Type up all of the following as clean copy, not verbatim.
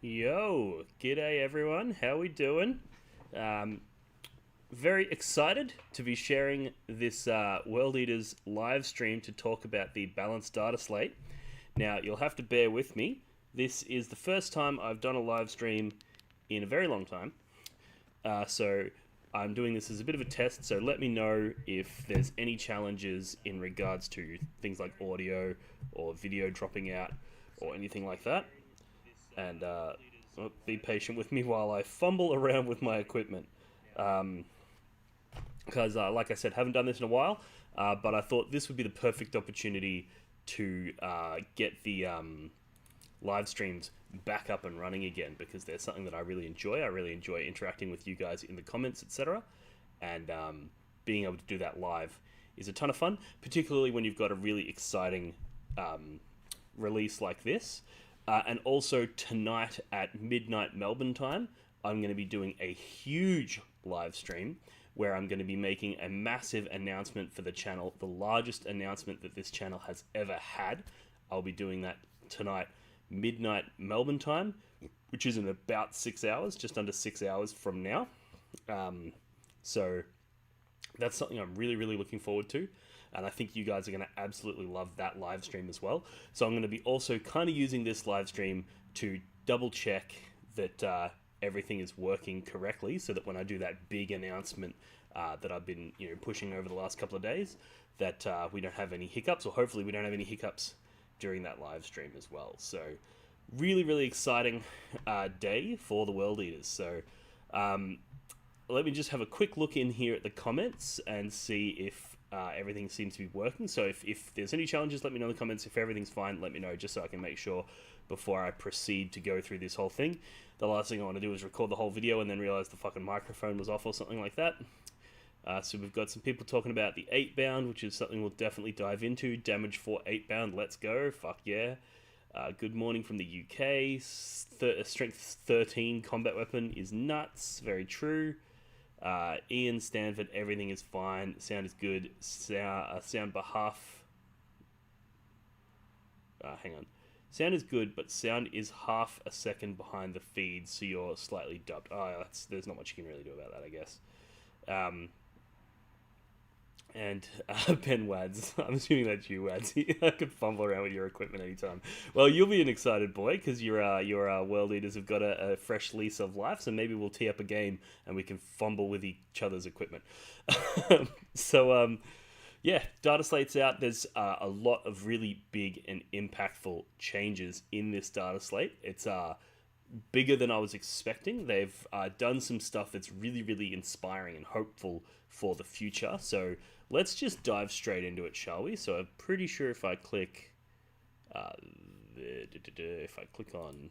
Yo, g'day everyone. How we doing? Um, Very excited to be sharing this World Eaters live stream to talk about the balanced data slate. Now, you'll have to bear with me. This is the first time I've done a live stream in a very long time. So I'm doing this as a bit of a test, so let me know if there's any challenges in regards to things like audio or video dropping out or anything like that. And be patient with me while I fumble around with my equipment. Because, like I said, haven't done this in a while, but I thought this would be the perfect opportunity to get the live streams back up and running again because they're something that I really enjoy. I really enjoy interacting with you guys in the comments, etc. And being able to do that live is a ton of fun, particularly when you've got a really exciting release like this. And also tonight at midnight Melbourne time, I'm going to be doing a huge live stream where I'm going to be making a massive announcement for the channel, the largest announcement that this channel has ever had. I'll be doing that tonight, midnight Melbourne time, which is in about 6 hours, just under 6 hours from now. So that's something I'm really, really looking forward to. And I think you guys are going to absolutely love that live stream as well. So I'm going to be also kind of using this live stream to double check that everything is working correctly, so that when I do that big announcement that I've been pushing over the last couple of days, that we don't have any hiccups, or hopefully we don't have any hiccups during that live stream as well. So really, really exciting day for the World Eaters. So let me just have a quick look in here at the comments and see if everything seems to be working. So if there's any challenges, let me know in the comments. If everything's fine, let me know, just so I can make sure before I proceed to go through this whole thing. The last thing I want to do is record the whole video and then realize the fucking microphone was off or something like that. So we've got some people talking about the Eightbound, which is something we'll definitely dive into. Damage for Eightbound, let's go, fuck yeah. Good morning from the UK. Strength 13 combat weapon is nuts, very true. Ian Stanford, everything is fine. Sound is good. Sound behalf. Hang on. Sound is good, but sound is half a second behind the feed, so you're slightly dubbed. There's not much you can really do about that, I guess. And Ben Wads, I'm assuming that's you, Wads. I could fumble around with your equipment anytime. Well, you'll be an excited boy because your World Eaters have got a fresh lease of life, so maybe we'll tee up a game and we can fumble with each other's equipment. So, yeah, Dataslate's out. There's a lot of really big and impactful changes in this Dataslate. It's bigger than I was expecting. They've done some stuff that's really, really inspiring and hopeful for the future. So let's just dive straight into it, shall we? So I'm pretty sure if I click, if I click on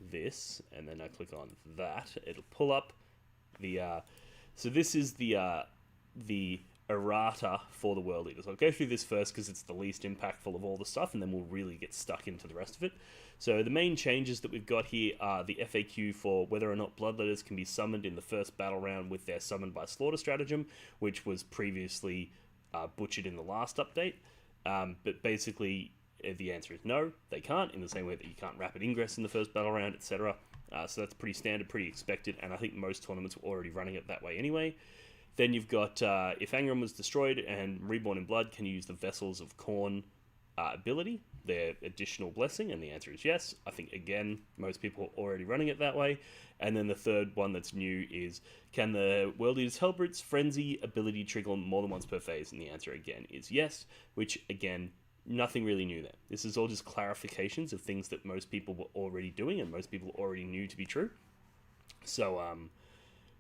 this and then I click on that, it'll pull up the. So this is the Errata for the World Eaters. I'll go through this first because it's the least impactful of all the stuff, and then we'll really get stuck into the rest of it. So the main changes that we've got here are the FAQ for whether or not Bloodletters can be summoned in the first battle round with their Summoned by Slaughter stratagem, which was previously butchered in the last update. But basically, the answer is no, they can't, in the same way that you can't rapid ingress in the first battle round, etc. So that's pretty standard, pretty expected, and I think most tournaments were already running it that way anyway. Then you've got, if Angron was destroyed and reborn in blood, can you use the Vessels of Khorne ability, their additional blessing? And the answer is yes. I think, again, most people are already running it that way. And then the third one that's new is, can the World Eater's Hellbrut's Frenzy ability trigger more than once per phase? And the answer, again, is yes, which, again, nothing really new there. This is all just clarifications of things that most people were already doing and most people already knew to be true. So,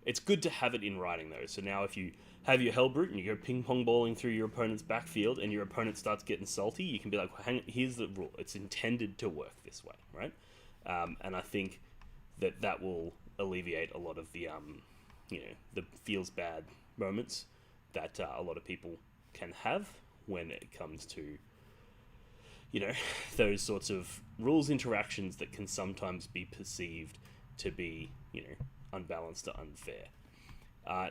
it's good to have it in writing, though. So now if you have your Hellbrute and you go ping-pong balling through your opponent's backfield and your opponent starts getting salty, you can be like, well, hang on, here's the rule. It's intended to work this way, right? And I think that will alleviate a lot of the, the feels bad moments that a lot of people can have when it comes to, those sorts of rules interactions that can sometimes be perceived to be, unbalanced or unfair.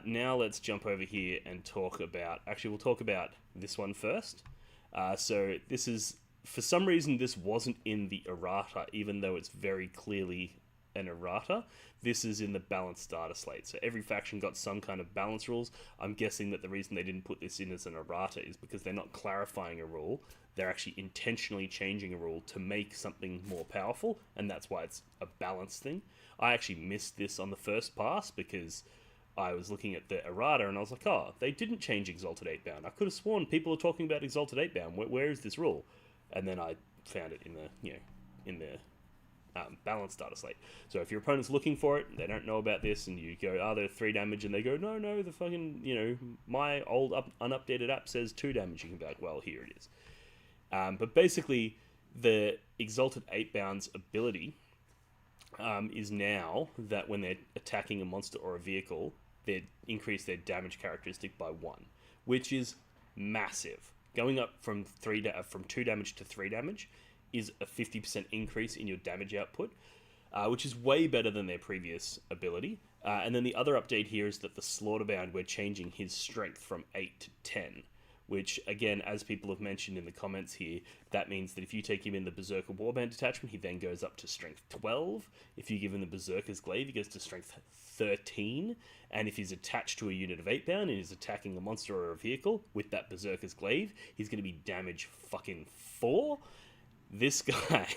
Now let's jump over here and talk about, actually we'll talk about this one first. So this is for some reason this wasn't in the errata, even though it's very clearly an errata. This is in the balanced data slate. So every faction got some kind of balance rules. I'm guessing that the reason they didn't put this in as an errata is because they're not clarifying a rule. They're actually intentionally changing a rule to make something more powerful, and that's why it's a balance thing. I actually missed this on the first pass because I was looking at the errata and I was like, oh, they didn't change Exalted Eightbound. I could have sworn people are talking about Exalted Eightbound. Where is this rule? And then I found it in the balanced data slate. So if your opponent's looking for it, they don't know about this, and you go, oh, they're 3 damage, and they go, no, the fucking, my old unupdated app says 2 damage. You can be like, well, here it is. But basically, the Exalted Eightbound's ability is now that when they're attacking a monster or a vehicle, they increase their damage characteristic by 1, which is massive. Going up from 2 damage to 3 damage is a 50% increase in your damage output, which is way better than their previous ability. And then the other update here is that the Slaughterbound, we're changing his strength from 8 to 10, which, again, as people have mentioned in the comments here, that means that if you take him in the Berserker Warband detachment, he then goes up to strength 12. If you give him the Berserker's Glaive, he goes to strength 13. And if he's attached to a unit of 8-bound and is attacking a monster or a vehicle with that Berserker's Glaive, he's going to be damage fucking 4. This guy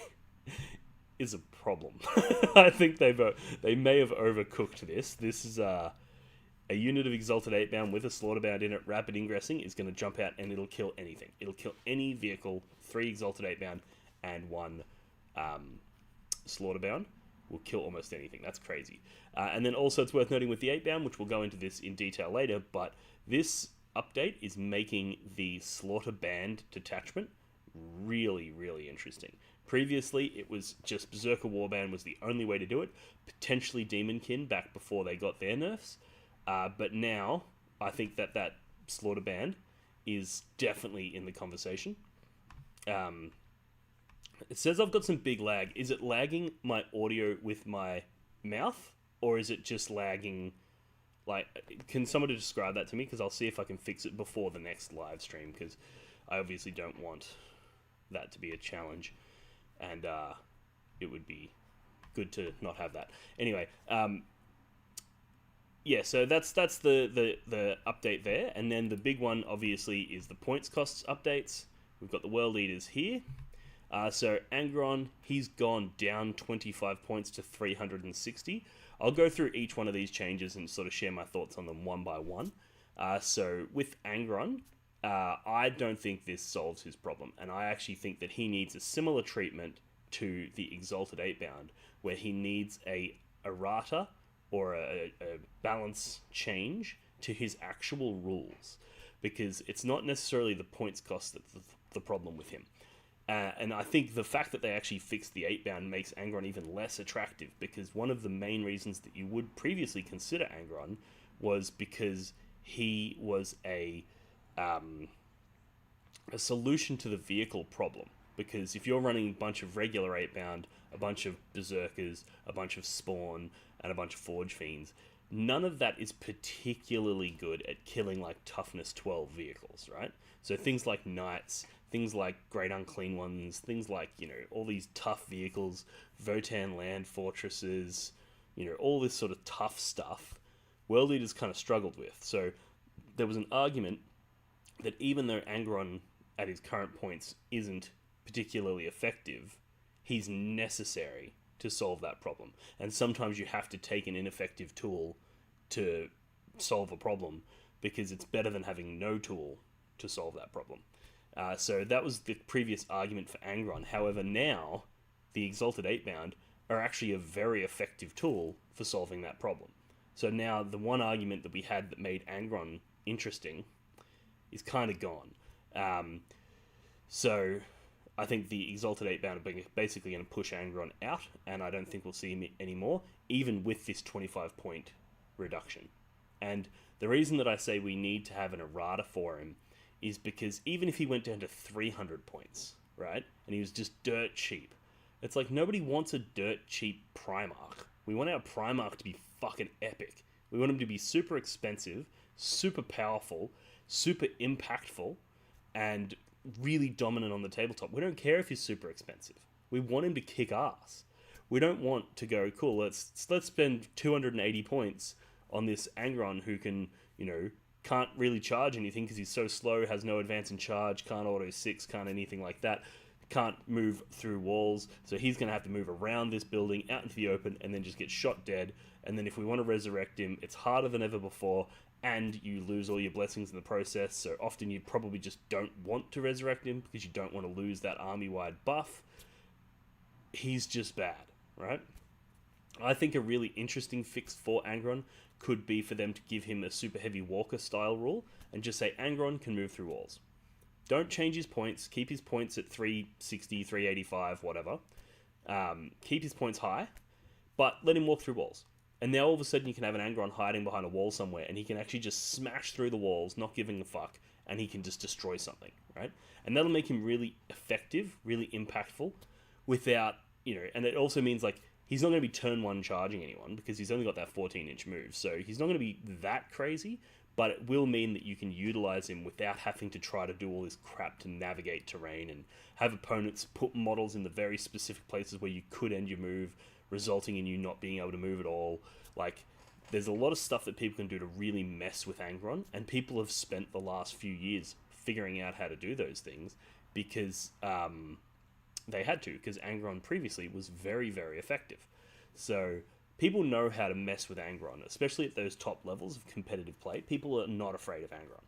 is a problem. I think they may have overcooked this. This is a unit of Exalted Eightbound with a Slaughterbound in it, rapid ingressing, is going to jump out and it'll kill anything. It'll kill any vehicle. 3 Exalted Eightbound and 1 Slaughterbound will kill almost anything. That's crazy. And then also it's worth noting with the 8-bound, which we'll go into this in detail later, but this update is making the Slaughterband detachment really, really interesting. Previously, it was just Berserker Warband was the only way to do it, potentially Demonkin back before they got their nerfs, but now I think that Slaughterband is definitely in the conversation. It says I've got some big lag. Is it lagging my audio with my mouth, or is it just lagging? Like, can somebody describe that to me? Because I'll see if I can fix it before the next live stream, because I obviously don't want that to be a challenge, and it would be good to not have that. Anyway, yeah, so that's the update there, and then the big one obviously is the points costs updates. We've got the world leaders here. So Angron, he's gone down 25 points to 360. I'll go through each one of these changes and sort of share my thoughts on them one by one. So with Angron, I don't think this solves his problem, and I actually think that he needs a similar treatment to the Exalted Eightbound, where he needs a errata or a balance change to his actual rules, because it's not necessarily the points cost that's the problem with him. And I think the fact that they actually fixed the 8-bound makes Angron even less attractive, because one of the main reasons that you would previously consider Angron was because he was a solution to the vehicle problem. Because if you're running a bunch of regular 8-bound, a bunch of Berserkers, a bunch of Spawn, and a bunch of Forge Fiends, none of that is particularly good at killing like toughness 12 vehicles, right? So things like Knights, things like Great Unclean Ones, things like, all these tough vehicles, Votan land fortresses, all this sort of tough stuff, World Leaders kind of struggled with. So there was an argument that even though Angron at his current points isn't particularly effective, he's necessary to solve that problem. And sometimes you have to take an ineffective tool to solve a problem, because it's better than having no tool to solve that problem. So that was the previous argument for Angron. However, now the Exalted 8-bound are actually a very effective tool for solving that problem. So now the one argument that we had that made Angron interesting is kind of gone. So I think the Exalted 8-bound are basically going to push Angron out, and I don't think we'll see him anymore, even with this 25-point reduction. And the reason that I say we need to have an errata for him is because even if he went down to 300 points, right, and he was just dirt cheap, it's like nobody wants a dirt cheap Primarch. We want our Primarch to be fucking epic. We want him to be super expensive, super powerful, super impactful, and really dominant on the tabletop. We don't care if he's super expensive. We want him to kick ass. We don't want to go, cool, let's spend 280 points on this Angron who can, can't really charge anything because he's so slow, has no advance in charge, can't auto 6, can't anything like that, can't move through walls, so he's going to have to move around this building out into the open and then just get shot dead. And then if we want to resurrect him, it's harder than ever before, and you lose all your blessings in the process, so often you probably just don't want to resurrect him because you don't want to lose that army-wide buff. He's just bad, right? I think a really interesting fix for Angron could be for them to give him a super heavy walker style rule and just say Angron can move through walls. Don't change his points, keep his points at 360, 385, whatever. Keep his points high, but let him walk through walls. And now all of a sudden you can have an Angron hiding behind a wall somewhere and he can actually just smash through the walls, not giving a fuck, and he can just destroy something, right? And that'll make him really effective, really impactful, without, and it also means like he's not going to be turn 1 charging anyone because he's only got that 14-inch move. So he's not going to be that crazy, but it will mean that you can utilize him without having to try to do all this crap to navigate terrain and have opponents put models in the very specific places where you could end your move, resulting in you not being able to move at all. Like, there's a lot of stuff that people can do to really mess with Angron, and people have spent the last few years figuring out how to do those things because they had to, because Angron previously was very, very effective. So people know how to mess with Angron, especially at those top levels of competitive play. People are not afraid of Angron.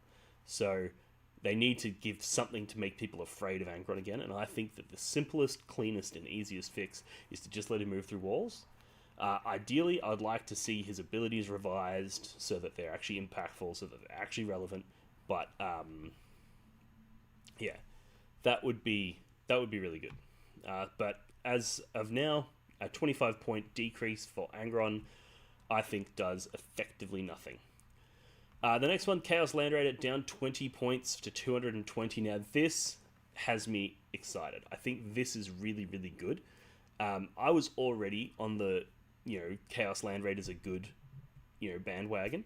So they need to give something to make people afraid of Angron again, and I think that the simplest, cleanest, and easiest fix is to just let him move through walls. Ideally, I'd like to see his abilities revised so that they're actually impactful, so that they're actually relevant, but yeah, that would be really good. But as of now, a 25-point decrease for Angron, I think, does effectively nothing. The next one, Chaos Land Raider, down 20 points to 220. Now, this has me excited. I think this is really, really good. I was already on the, Chaos Land Raiders are good, bandwagon,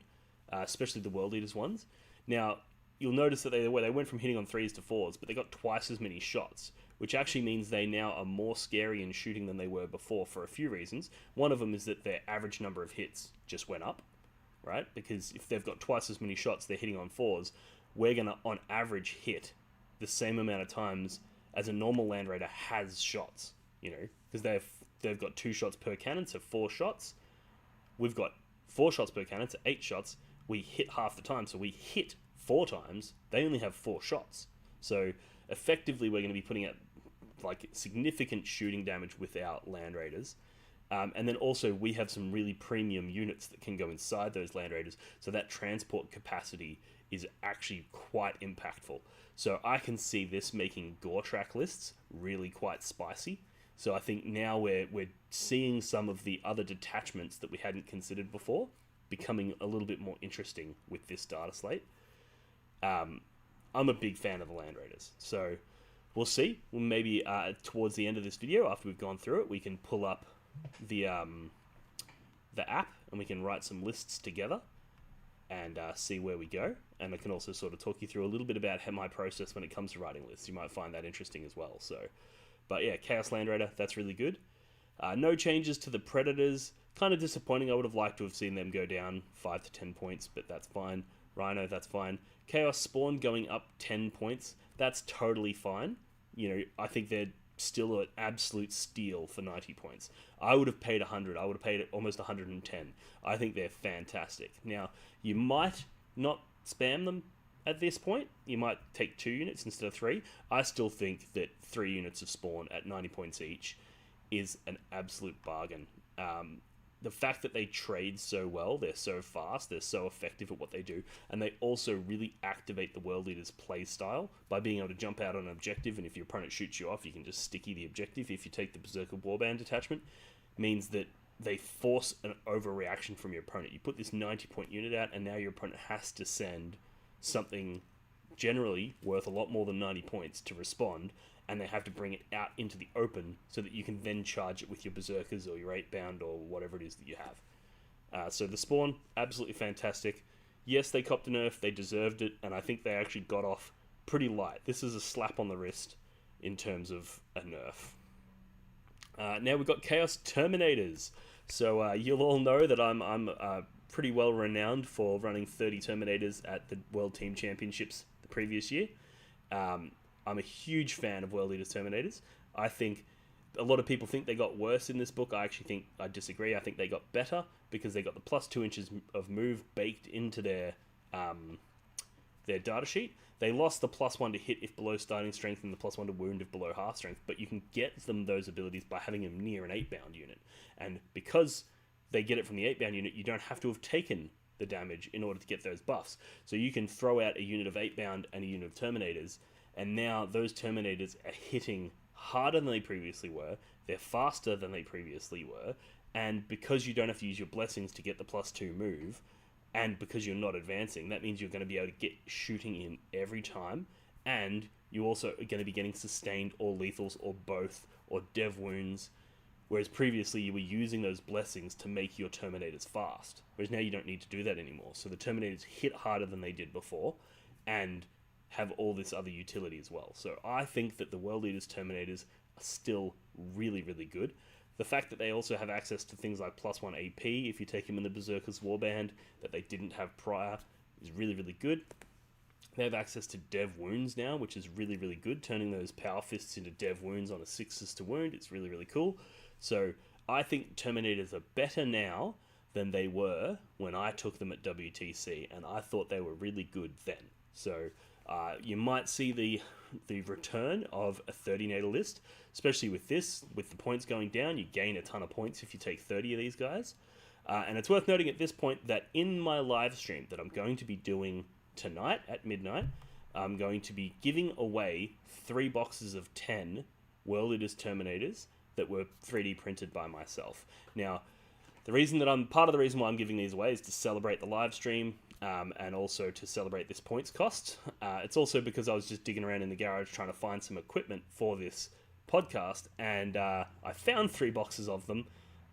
especially the World Eaters ones. Now, you'll notice that they went from hitting on 3s to 4s, but they got twice as many shots, which actually means they now are more scary in shooting than they were before for a few reasons. One of them is that their average number of hits just went up, right? Because if they've got twice as many shots, they're hitting on 4s, we're going to, on average, hit the same amount of times as a normal Land Raider has shots, because they've got 2 shots per cannon, so 4 shots. We've got 4 shots per cannon, so 8 shots. We hit half the time, so we hit 4 times. They only have 4 shots. So effectively, we're going to be putting out like significant shooting damage with our Land Raiders. And then also we have some really premium units that can go inside those Land Raiders, so that transport capacity is actually quite impactful. So I can see this making gore track lists really quite spicy. So I think now we're seeing some of the other detachments that we hadn't considered before becoming a little bit more interesting with this data slate. I'm a big fan of the Land Raiders, so we'll see. Well, maybe towards the end of this video, after we've gone through it, we can pull up the app and we can write some lists together and see where we go. And I can also sort of talk you through a little bit about my process when it comes to writing lists. You might find that interesting as well. So, but yeah, Chaos Land Raider, that's really good. No changes to the Predators. Kind of disappointing. I would have liked to have seen them go down 5 to 10 points, but that's fine. Rhino, that's fine. Chaos Spawn going up 10 points. That's totally fine. I think they're still an absolute steal for 90 points. I would have paid 100. I would have paid almost 110. I think they're fantastic. Now, you might not spam them at this point. You might take 2 units instead of 3. I still think that 3 units of Spawn at 90 points each is an absolute bargain. The fact that they trade so well, they're so fast, they're so effective at what they do, and they also really activate the World Eater's play style by being able to jump out on an objective, and if your opponent shoots you off, you can just sticky the objective. If you take the Berserker Warband detachment, means that they force an overreaction from your opponent. You put this 90-point unit out, and now your opponent has to send something generally worth a lot more than 90 points to respond, and they have to bring it out into the open so that you can then charge it with your Berserkers or your Eightbound or whatever it is that you have. So the Spawn, absolutely fantastic. Yes, they copped a nerf, they deserved it, and I think they actually got off pretty light. This is a slap on the wrist in terms of a nerf. Now we've got Chaos Terminators. So you'll all know that I'm pretty well renowned for running 30 Terminators at the World Team Championships the previous year. I'm a huge fan of World Leaders Terminators. I think a lot of people think they got worse in this book. I actually think I disagree. I think they got better because they got the plus 2 inches of move baked into their data sheet. They lost the plus 1 to hit if below starting strength and the plus 1 to wound if below half strength, but you can get them those abilities by having them near an 8-bound unit. And because they get it from the 8-bound unit, you don't have to have taken the damage in order to get those buffs. So you can throw out a unit of 8-bound and a unit of Terminators, and now those Terminators are hitting harder than they previously were, they're faster than they previously were, and because you don't have to use your blessings to get the plus 2 move, and because you're not advancing, that means you're going to be able to get shooting in every time, and you also are going to be getting sustained or lethals or both, or dev wounds, whereas previously you were using those blessings to make your Terminators fast, whereas now you don't need to do that anymore. So the Terminators hit harder than they did before, and have all this other utility as well. So I think that the World Leaders Terminators are still really, really good. The fact that they also have access to things like plus 1 AP if you take them in the Berserker's Warband that they didn't have prior is really, really good. They have access to dev wounds now, which is really, really good. Turning those power fists into dev wounds on a 6s to wound, it's really, really cool. So I think Terminators are better now than they were when I took them at WTC, and I thought they were really good then. So you might see the return of a 30-nator list, especially with this. With the points going down, you gain a ton of points if you take 30 of these guys. And it's worth noting at this point that in my live stream that I'm going to be doing tonight at midnight, I'm going to be giving away 3 boxes of 10 World Leaders Terminators that were 3D printed by myself. Now, part of the reason why I'm giving these away is to celebrate the live stream, and also to celebrate this points cost. It's also because I was just digging around in the garage trying to find some equipment for this podcast, and I found 3 boxes of them,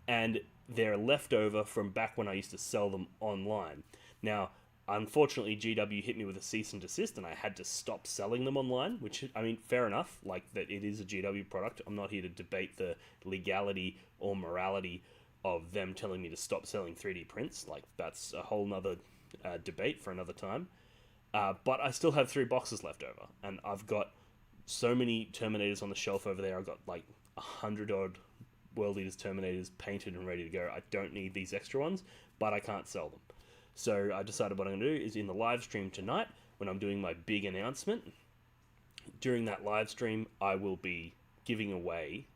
and they're left over from back when I used to sell them online. Now, unfortunately, GW hit me with a cease and desist, and I had to stop selling them online, which, I mean, fair enough, like, that it is a GW product. I'm not here to debate the legality or morality of them telling me to stop selling 3D prints. Like, that's a whole nother debate for another time. But I still have 3 boxes left over, and I've got so many Terminators on the shelf over there. I've got like 100 odd World Leaders Terminators painted and ready to go. I don't need these extra ones, but I can't sell them. So I decided what I'm going to do is in the live stream tonight, when I'm doing my big announcement, during that live stream, I will be giving away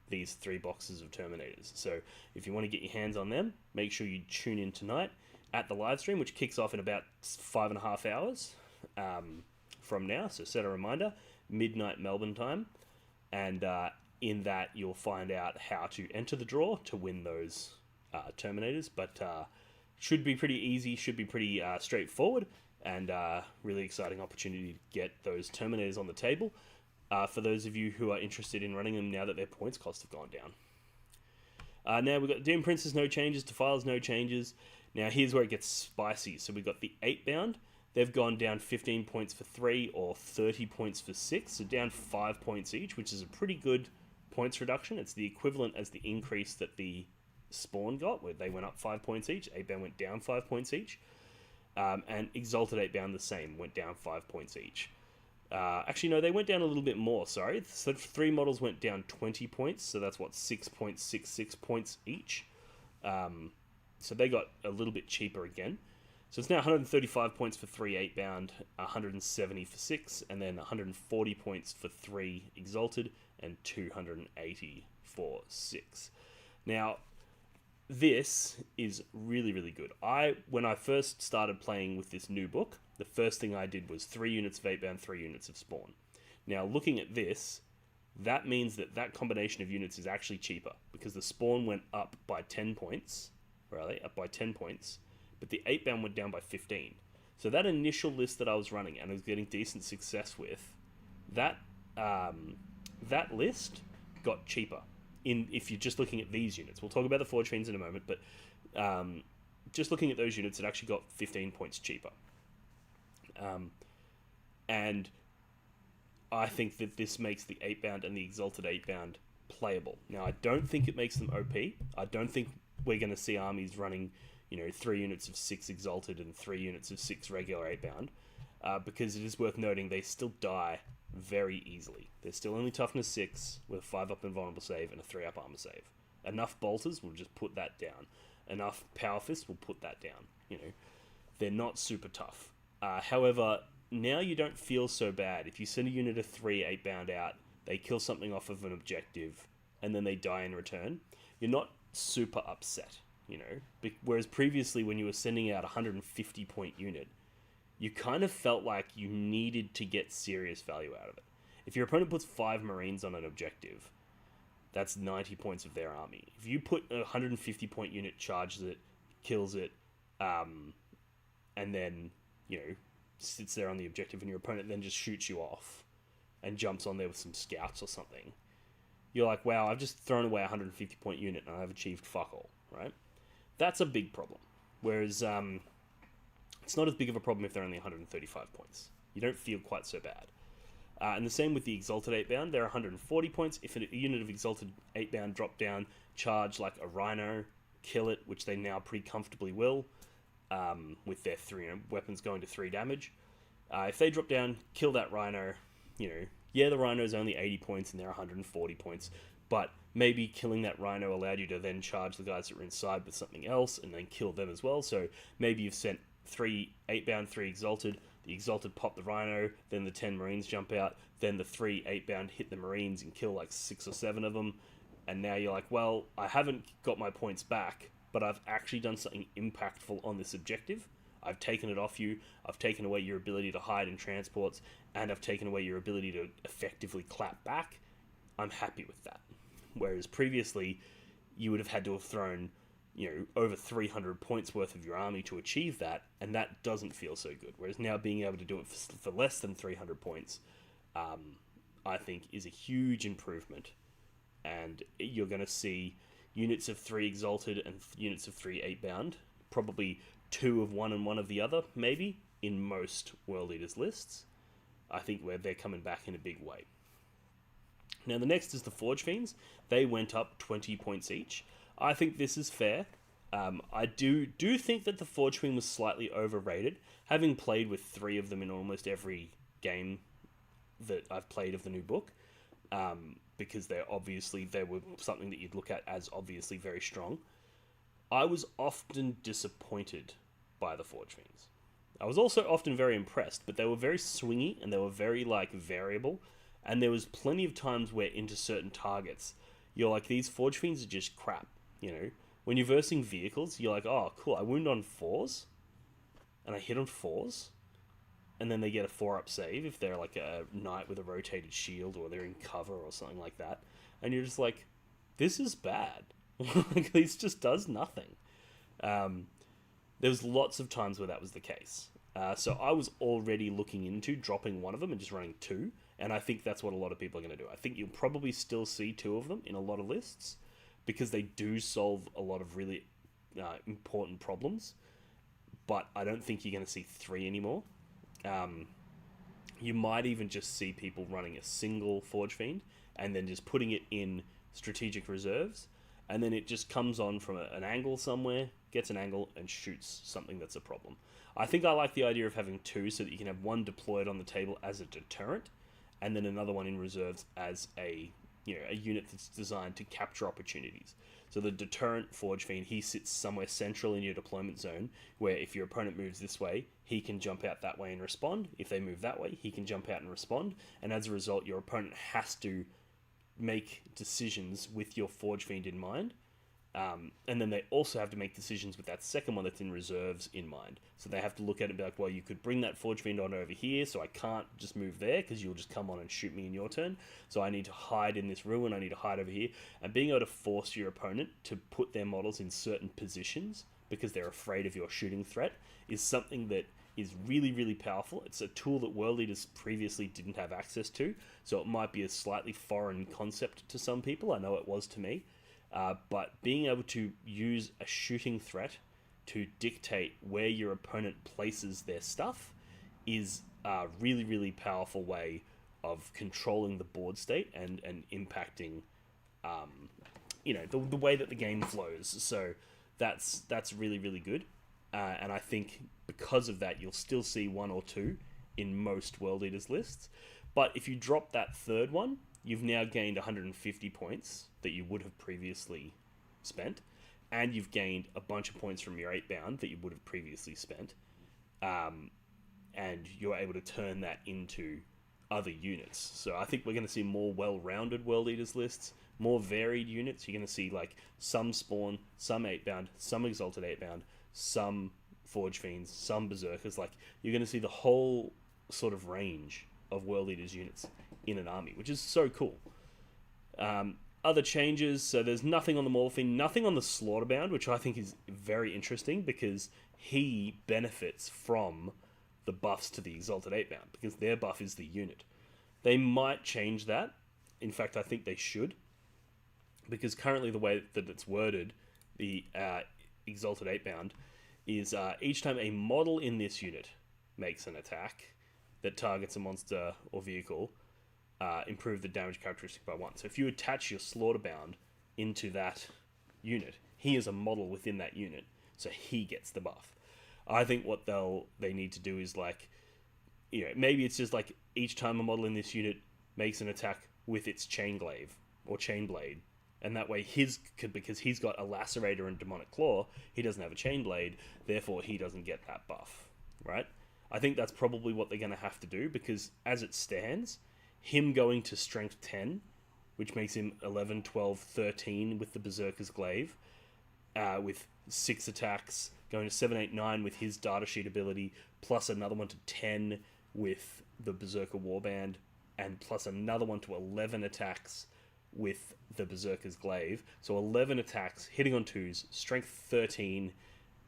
these 3 boxes of Terminators. So if you want to get your hands on them, make sure you tune in tonight at the live stream, which kicks off in about 5.5 hours from now. So set a reminder, midnight Melbourne time, and in that you'll find out how to enter the draw to win those Terminators. But should be pretty easy, should be pretty straightforward, and really exciting opportunity to get those Terminators on the table for those of you who are interested in running them now that their points costs have gone down. Now we've got Doom Princes, no changes. Defiles, no changes. Now here's where it gets spicy. So we've got the 8-bound. They've gone down 15 points for 3 or 30 points for 6. So down 5 points each, which is a pretty good points reduction. It's the equivalent as the increase that the Spawn got, where they went up 5 points each. 8-bound went down 5 points each. And Exalted 8-bound the same, went down 5 points each. Actually, no, they went down a little bit more, sorry. So 3 models went down 20 points, so that's what, 6.66 points each. So they got a little bit cheaper again. So it's now 135 points for 3 8-bound, 170 for 6, and then 140 points for 3 Exalted, and 280 for 6. Now, this is really, really good. When I first started playing with this new book, the first thing I did was 3 units of 8-bound, 3 units of Spawn. Now, looking at this, that means that that combination of units is actually cheaper, because the Spawn went up by 10 points, right? Up by 10 points, but the 8-bound went down by 15. So that initial list that I was running and I was getting decent success with, that list got cheaper. If you're just looking at these units, we'll talk about the Forge Fiends in a moment, but just looking at those units, it actually got 15 points cheaper. And I think that this makes the 8-bound and the Exalted 8-bound playable. Now, I don't think it makes them OP. I don't think we're going to see armies running, 3 units of 6 Exalted and 3 units of 6 regular 8-bound, because it is worth noting they still die very easily. They're still only toughness 6 with a 5-up invulnerable save and a 3-up armor save. Enough bolters will just put that down. Enough power fists will put that down. They're not super tough. However, now you don't feel so bad. If you send a unit of 3 8-bound out, they kill something off of an objective, and then they die in return, you're not super upset, Whereas previously, when you were sending out a 150-point unit, you kind of felt like you needed to get serious value out of it. If your opponent puts 5 Marines on an objective, that's 90 points of their army. If you put a 150-point unit, charges it, kills it, and then, sits there on the objective, and your opponent then just shoots you off and jumps on there with some scouts or something, you're like, wow, I've just thrown away a 150-point unit and I've achieved fuck all, right? That's a big problem. Whereas it's not as big of a problem if they're only 135 points. You don't feel quite so bad. And the same with the Exalted 8-bound. They're 140 points. If a unit of Exalted 8-bound drop down, charge like a Rhino, kill it, which they now pretty comfortably will, with their 3 weapons going to 3 damage. If they drop down, kill that Rhino, the Rhino's only 80 points and they're 140 points, but maybe killing that Rhino allowed you to then charge the guys that were inside with something else and then kill them as well. So maybe you've sent 3 8-bound, 3 Exalted, the Exalted pop the Rhino, then the 10 Marines jump out, then the 3 8-bound hit the Marines and kill like 6 or 7 of them, and now you're like, well, I haven't got my points back, but I've actually done something impactful on this objective. I've taken it off you, I've taken away your ability to hide in transports, and I've taken away your ability to effectively clap back. I'm happy with that. Whereas previously, you would have had to have thrown, over 300 points worth of your army to achieve that, and that doesn't feel so good. Whereas now being able to do it for less than 300 points, I think is a huge improvement. And you're going to see units of 3 Exalted and units of 3 8-bound, probably 2 of one and 1 of the other, maybe, in most World Eaters lists. I think where they're coming back in a big way. Now, the next is the Forge Fiends. They went up 20 points each. I think this is fair. I do think that the Forge Fiend was slightly overrated, having played with 3 of them in almost every game that I've played of the new book, because they were something that you'd look at as obviously very strong. I was often disappointed by the Forge Fiends. I was also often very impressed, but they were very swingy and they were very variable, and there was plenty of times where into certain targets, you're like, these Forge Fiends are just crap, When you're versing vehicles, you're like, oh, cool, I wound on 4s, and I hit on 4s, and then they get a 4-up save if they're like a knight with a rotated shield or they're in cover or something like that, and you're just like, this is bad. This just does nothing. There was lots of times where that was the case. So I was already looking into dropping one of them and just running 2, and I think that's what a lot of people are going to do. I think you'll probably still see 2 of them in a lot of lists, because they do solve a lot of really important problems, but I don't think you're going to see 3 anymore. You might even just see people running a single Forge Fiend and then just putting it in strategic reserves, and then it just comes on from an angle somewhere, gets an angle, and shoots something that's a problem. I think I like the idea of having 2 so that you can have 1 deployed on the table as a deterrent, and then another one in reserves as a unit that's designed to capture opportunities. So the deterrent Forge Fiend, he sits somewhere central in your deployment zone, where if your opponent moves this way, he can jump out that way and respond. If they move that way, he can jump out and respond. And as a result, your opponent has to make decisions with your Forge Fiend in mind. And then they also have to make decisions with that second one that's in reserves in mind. So they have to look at it and be like, well, you could bring that Forge Fiend on over here, so I can't just move there because you'll just come on and shoot me in your turn. So I need to hide in this ruin, I need to hide over here. And being able to force your opponent to put their models in certain positions because they're afraid of your shooting threat is something that is really, really powerful. It's a tool that World Leaders previously didn't have access to, so it might be a slightly foreign concept to some people. I know it was to me. But being able to use a shooting threat to dictate where your opponent places their stuff is a really, really powerful way of controlling the board state and impacting, the way that the game flows. So that's really, really good. And I think because of that, you'll still see one or two in most World Eaters lists. But if you drop that third one, you've now gained 150 points that you would have previously spent, and you've gained a bunch of points from your 8-bound that you would have previously spent, and you're able to turn that into other units. So I think we're going to see more well-rounded World Eaters lists, more varied units. You're going to see like some Spawn, some 8-bound, some Exalted 8-bound, some Forge Fiends, some Berserkers. Like, you're going to see the whole sort of range of World Eaters units in an army, which is so cool. Other changes, so there's nothing on the Morphine, nothing on the Slaughterbound, which I think is very interesting because he benefits from the buffs to the Exalted 8-bound, because their buff is the unit. They might change that. In fact, I think they should, because currently the way that it's worded, the Exalted 8-bound, is each time a model in this unit makes an attack that targets a monster or vehicle, improve the damage characteristic by 1. So if you attach your Slaughterbound into that unit, he is a model within that unit, so he gets the buff. I think what they need to do is like, maybe it's just like each time a model in this unit makes an attack with its Chainglaive or Chainblade, and that way because he's got a Lacerator and Demonic Claw, he doesn't have a Chainblade, therefore he doesn't get that buff, right? I think that's probably what they're going to have to do, because as it stands, him going to Strength 10, which makes him 11, 12, 13 with the Berserker's Glaive, with 6 attacks, going to 7, 8, 9 with his datasheet ability, plus another one to 10 with the Berserker Warband, and plus another one to 11 attacks with the Berserker's Glaive. So 11 attacks, hitting on 2s, Strength 13,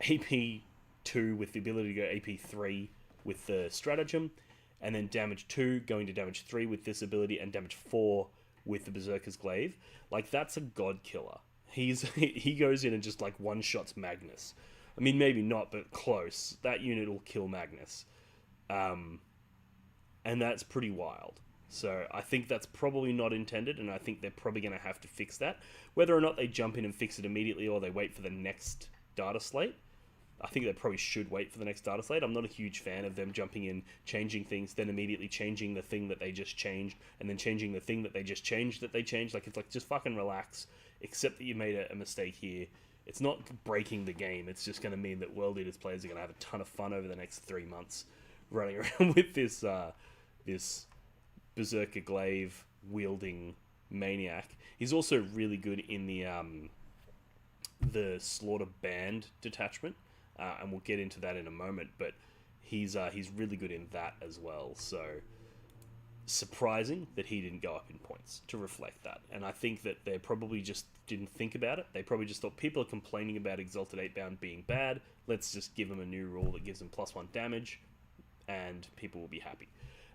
AP 2 with the ability to go AP 3 with the Stratagem, and then damage 2 going to damage 3 with this ability, and damage 4 with the Berserker's Glaive. Like, that's a god killer. He goes in and just like one-shots Magnus. I mean, maybe not, but close. That unit will kill Magnus. And that's pretty wild. So I think that's probably not intended, and I think they're probably going to have to fix that. Whether or not they jump in and fix it immediately, or they wait for the next Dataslate, I think they probably should wait for the next Dataslate. I'm not a huge fan of them jumping in, changing things, then immediately changing the thing that they just changed, and then changing the thing that they just changed that they changed. Like, it's like, just fucking relax. Accept that you made a mistake here. It's not breaking the game. It's just going to mean that World Eaters players are going to have a ton of fun over the next 3 months running around with this this Berserker Glaive wielding maniac. He's also really good in the Slaughter Band detachment, and we'll get into that in a moment. But he's really good in that as well. So surprising that he didn't go up in points to reflect that. And I think that they probably just didn't think about it. They probably just thought, people are complaining about Exalted 8-bound being bad, let's just give them a new rule that gives them +1 damage, and people will be happy.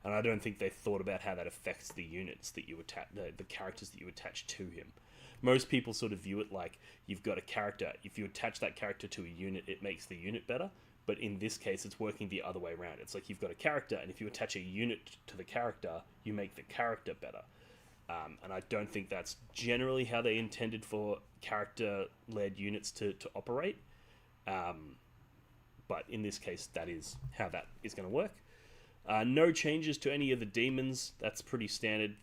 And I don't think they thought about how that affects the units that you attach, the characters that you attach to him. Most people sort of view it like, you've got a character, if you attach that character to a unit, it makes the unit better. But in this case, it's working the other way around. It's like, you've got a character, and if you attach a unit to the character, you make the character better. And I don't think that's generally how they intended for character-led units to operate. But in this case, that is how that is going to work. No changes to any of the demons. That's pretty standard.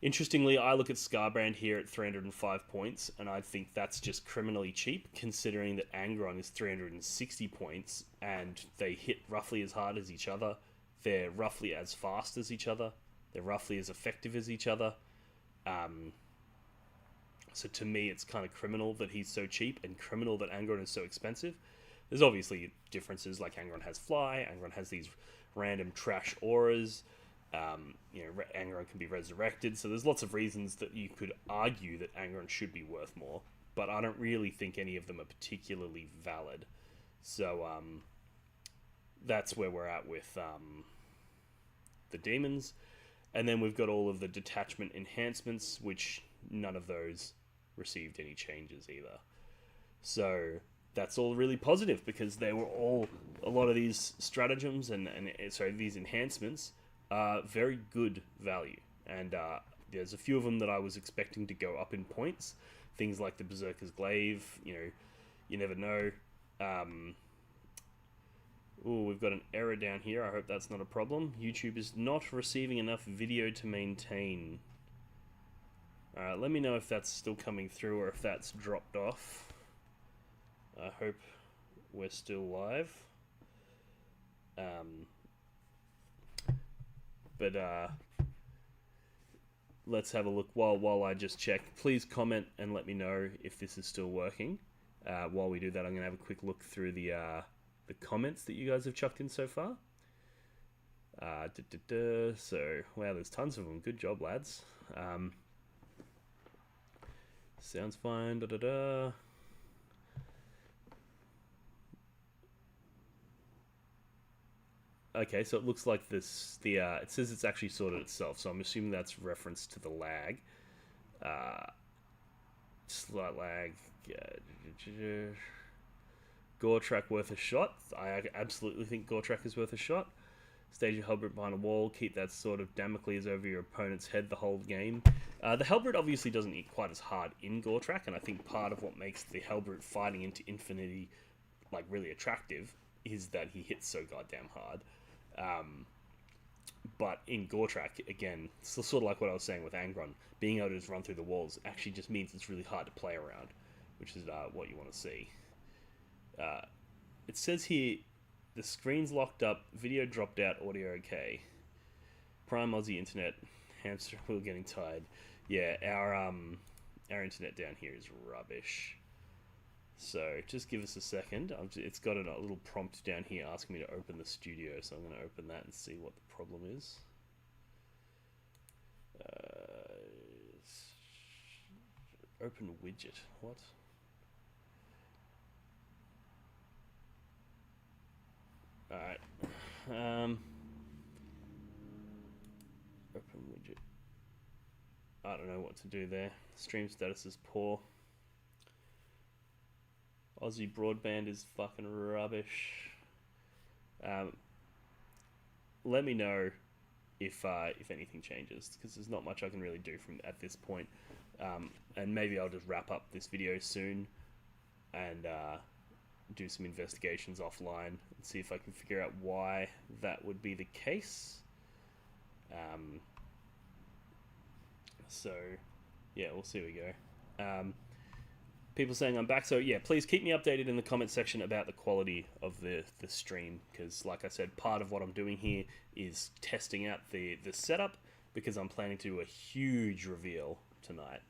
Interestingly, I look at Scarbrand here at 305 points, and I think that's just criminally cheap, considering that Angron is 360 points, and they hit roughly as hard as each other. They're roughly as fast as each other. They're roughly as effective as each other. So to me, it's kind of criminal that he's so cheap, and criminal that Angron is so expensive. There's obviously differences, like Angron has fly, Angron has these random trash auras, Angron can be resurrected, so there's lots of reasons that you could argue that Angron should be worth more, but I don't really think any of them are particularly valid. So that's where we're at with the demons. And then we've got all of the detachment enhancements, which none of those received any changes either. So that's all really positive, because they were all, a lot of these stratagems and these enhancements very good value. And there's a few of them that I was expecting to go up in points. Things like the Berserker's Glaive, you never know. We've got an error down here. I hope that's not a problem. YouTube is not receiving enough video to maintain. Let me know if that's still coming through or if that's dropped off. I hope we're still live. Let's have a look while I just check. Please comment and let me know if this is still working. While we do that, I'm going to have a quick look through the comments that you guys have chucked in so far. So, wow, there's tons of them. Good job, lads. Sounds fine. Okay, so it looks like this. It says it's actually sorted itself, so I'm assuming that's reference to the lag. Slight lag. Goretrack worth a shot. I absolutely think Goretrack is worth a shot. Stage your Halberd behind a wall. Keep that sort of Damocles over your opponent's head the whole game. The Halberd obviously doesn't hit quite as hard in Goretrack, and I think part of what makes the Halberd fighting into infinity like really attractive is that he hits so goddamn hard. But in Goretrack, again, it's sort of like what I was saying with Angron, being able to just run through the walls actually just means it's really hard to play around, which is what you want to see. It says here, the screen's locked up, video dropped out, audio okay. Prime Aussie internet, hamster wheel getting tired. Yeah, our internet down here is rubbish. So just give us a second. It's got a little prompt down here asking me to open the studio, so I'm going to open that and see what the problem is. Open widget. What? Alright. Open widget. I don't know what to do there. Stream status is poor. Aussie broadband is fucking rubbish. Let me know if anything changes, because there's not much I can really do from at this point. And maybe I'll just wrap up this video soon and do some investigations offline and see if I can figure out why that would be the case. So yeah, we'll see we go. People saying I'm back, so yeah, please keep me updated in the comment section about the quality of the stream, because like I said, part of what I'm doing here is testing out the setup, because I'm planning to do a huge reveal tonight.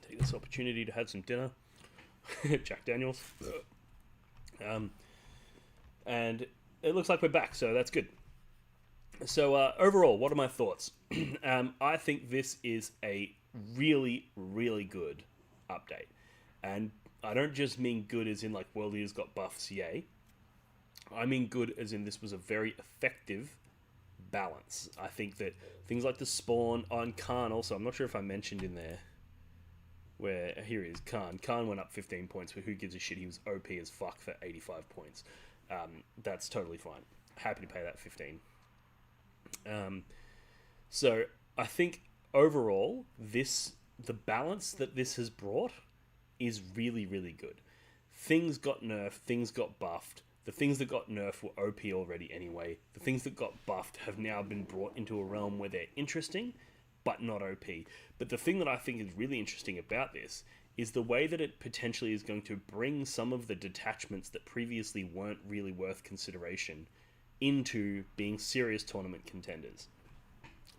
Take this opportunity to have some dinner. Jack Daniels. And it looks like we're back, so that's good. So overall, what are my thoughts? I think this is a really, really good update. And I don't just mean good as in like World Eaters got buffs, yay. I mean good as in this was a very effective balance. I think that things like the spawn on Khan also, I'm not sure if I mentioned in there, where, here he is, Khan. Khan went up 15 points, but who gives a shit? He was OP as fuck for 85 points. That's totally fine. Happy to pay that 15. So I think overall, the balance that this has brought is really, really good. Things got nerfed, things got buffed. The things that got nerfed were OP already anyway. The things that got buffed have now been brought into a realm where they're interesting, but not OP. But the thing that I think is really interesting about this is the way that it potentially is going to bring some of the detachments that previously weren't really worth consideration into being serious tournament contenders.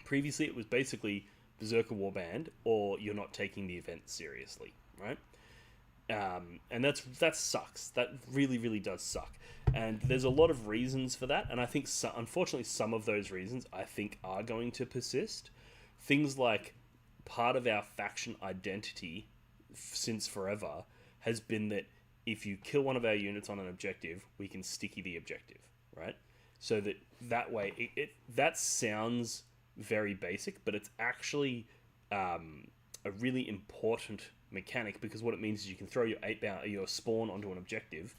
Previously, it was basically Berserker Warband, or you're not taking the event seriously, right? And that sucks. That really, really does suck. And there's a lot of reasons for that, and I think, unfortunately, some of those reasons, I think, are going to persist. Things like part of our faction identity since forever has been that if you kill one of our units on an objective, we can sticky the objective, right? So that way, that sounds very basic, but it's actually a really important mechanic, because what it means is you can throw your 8-bound, your spawn onto an objective,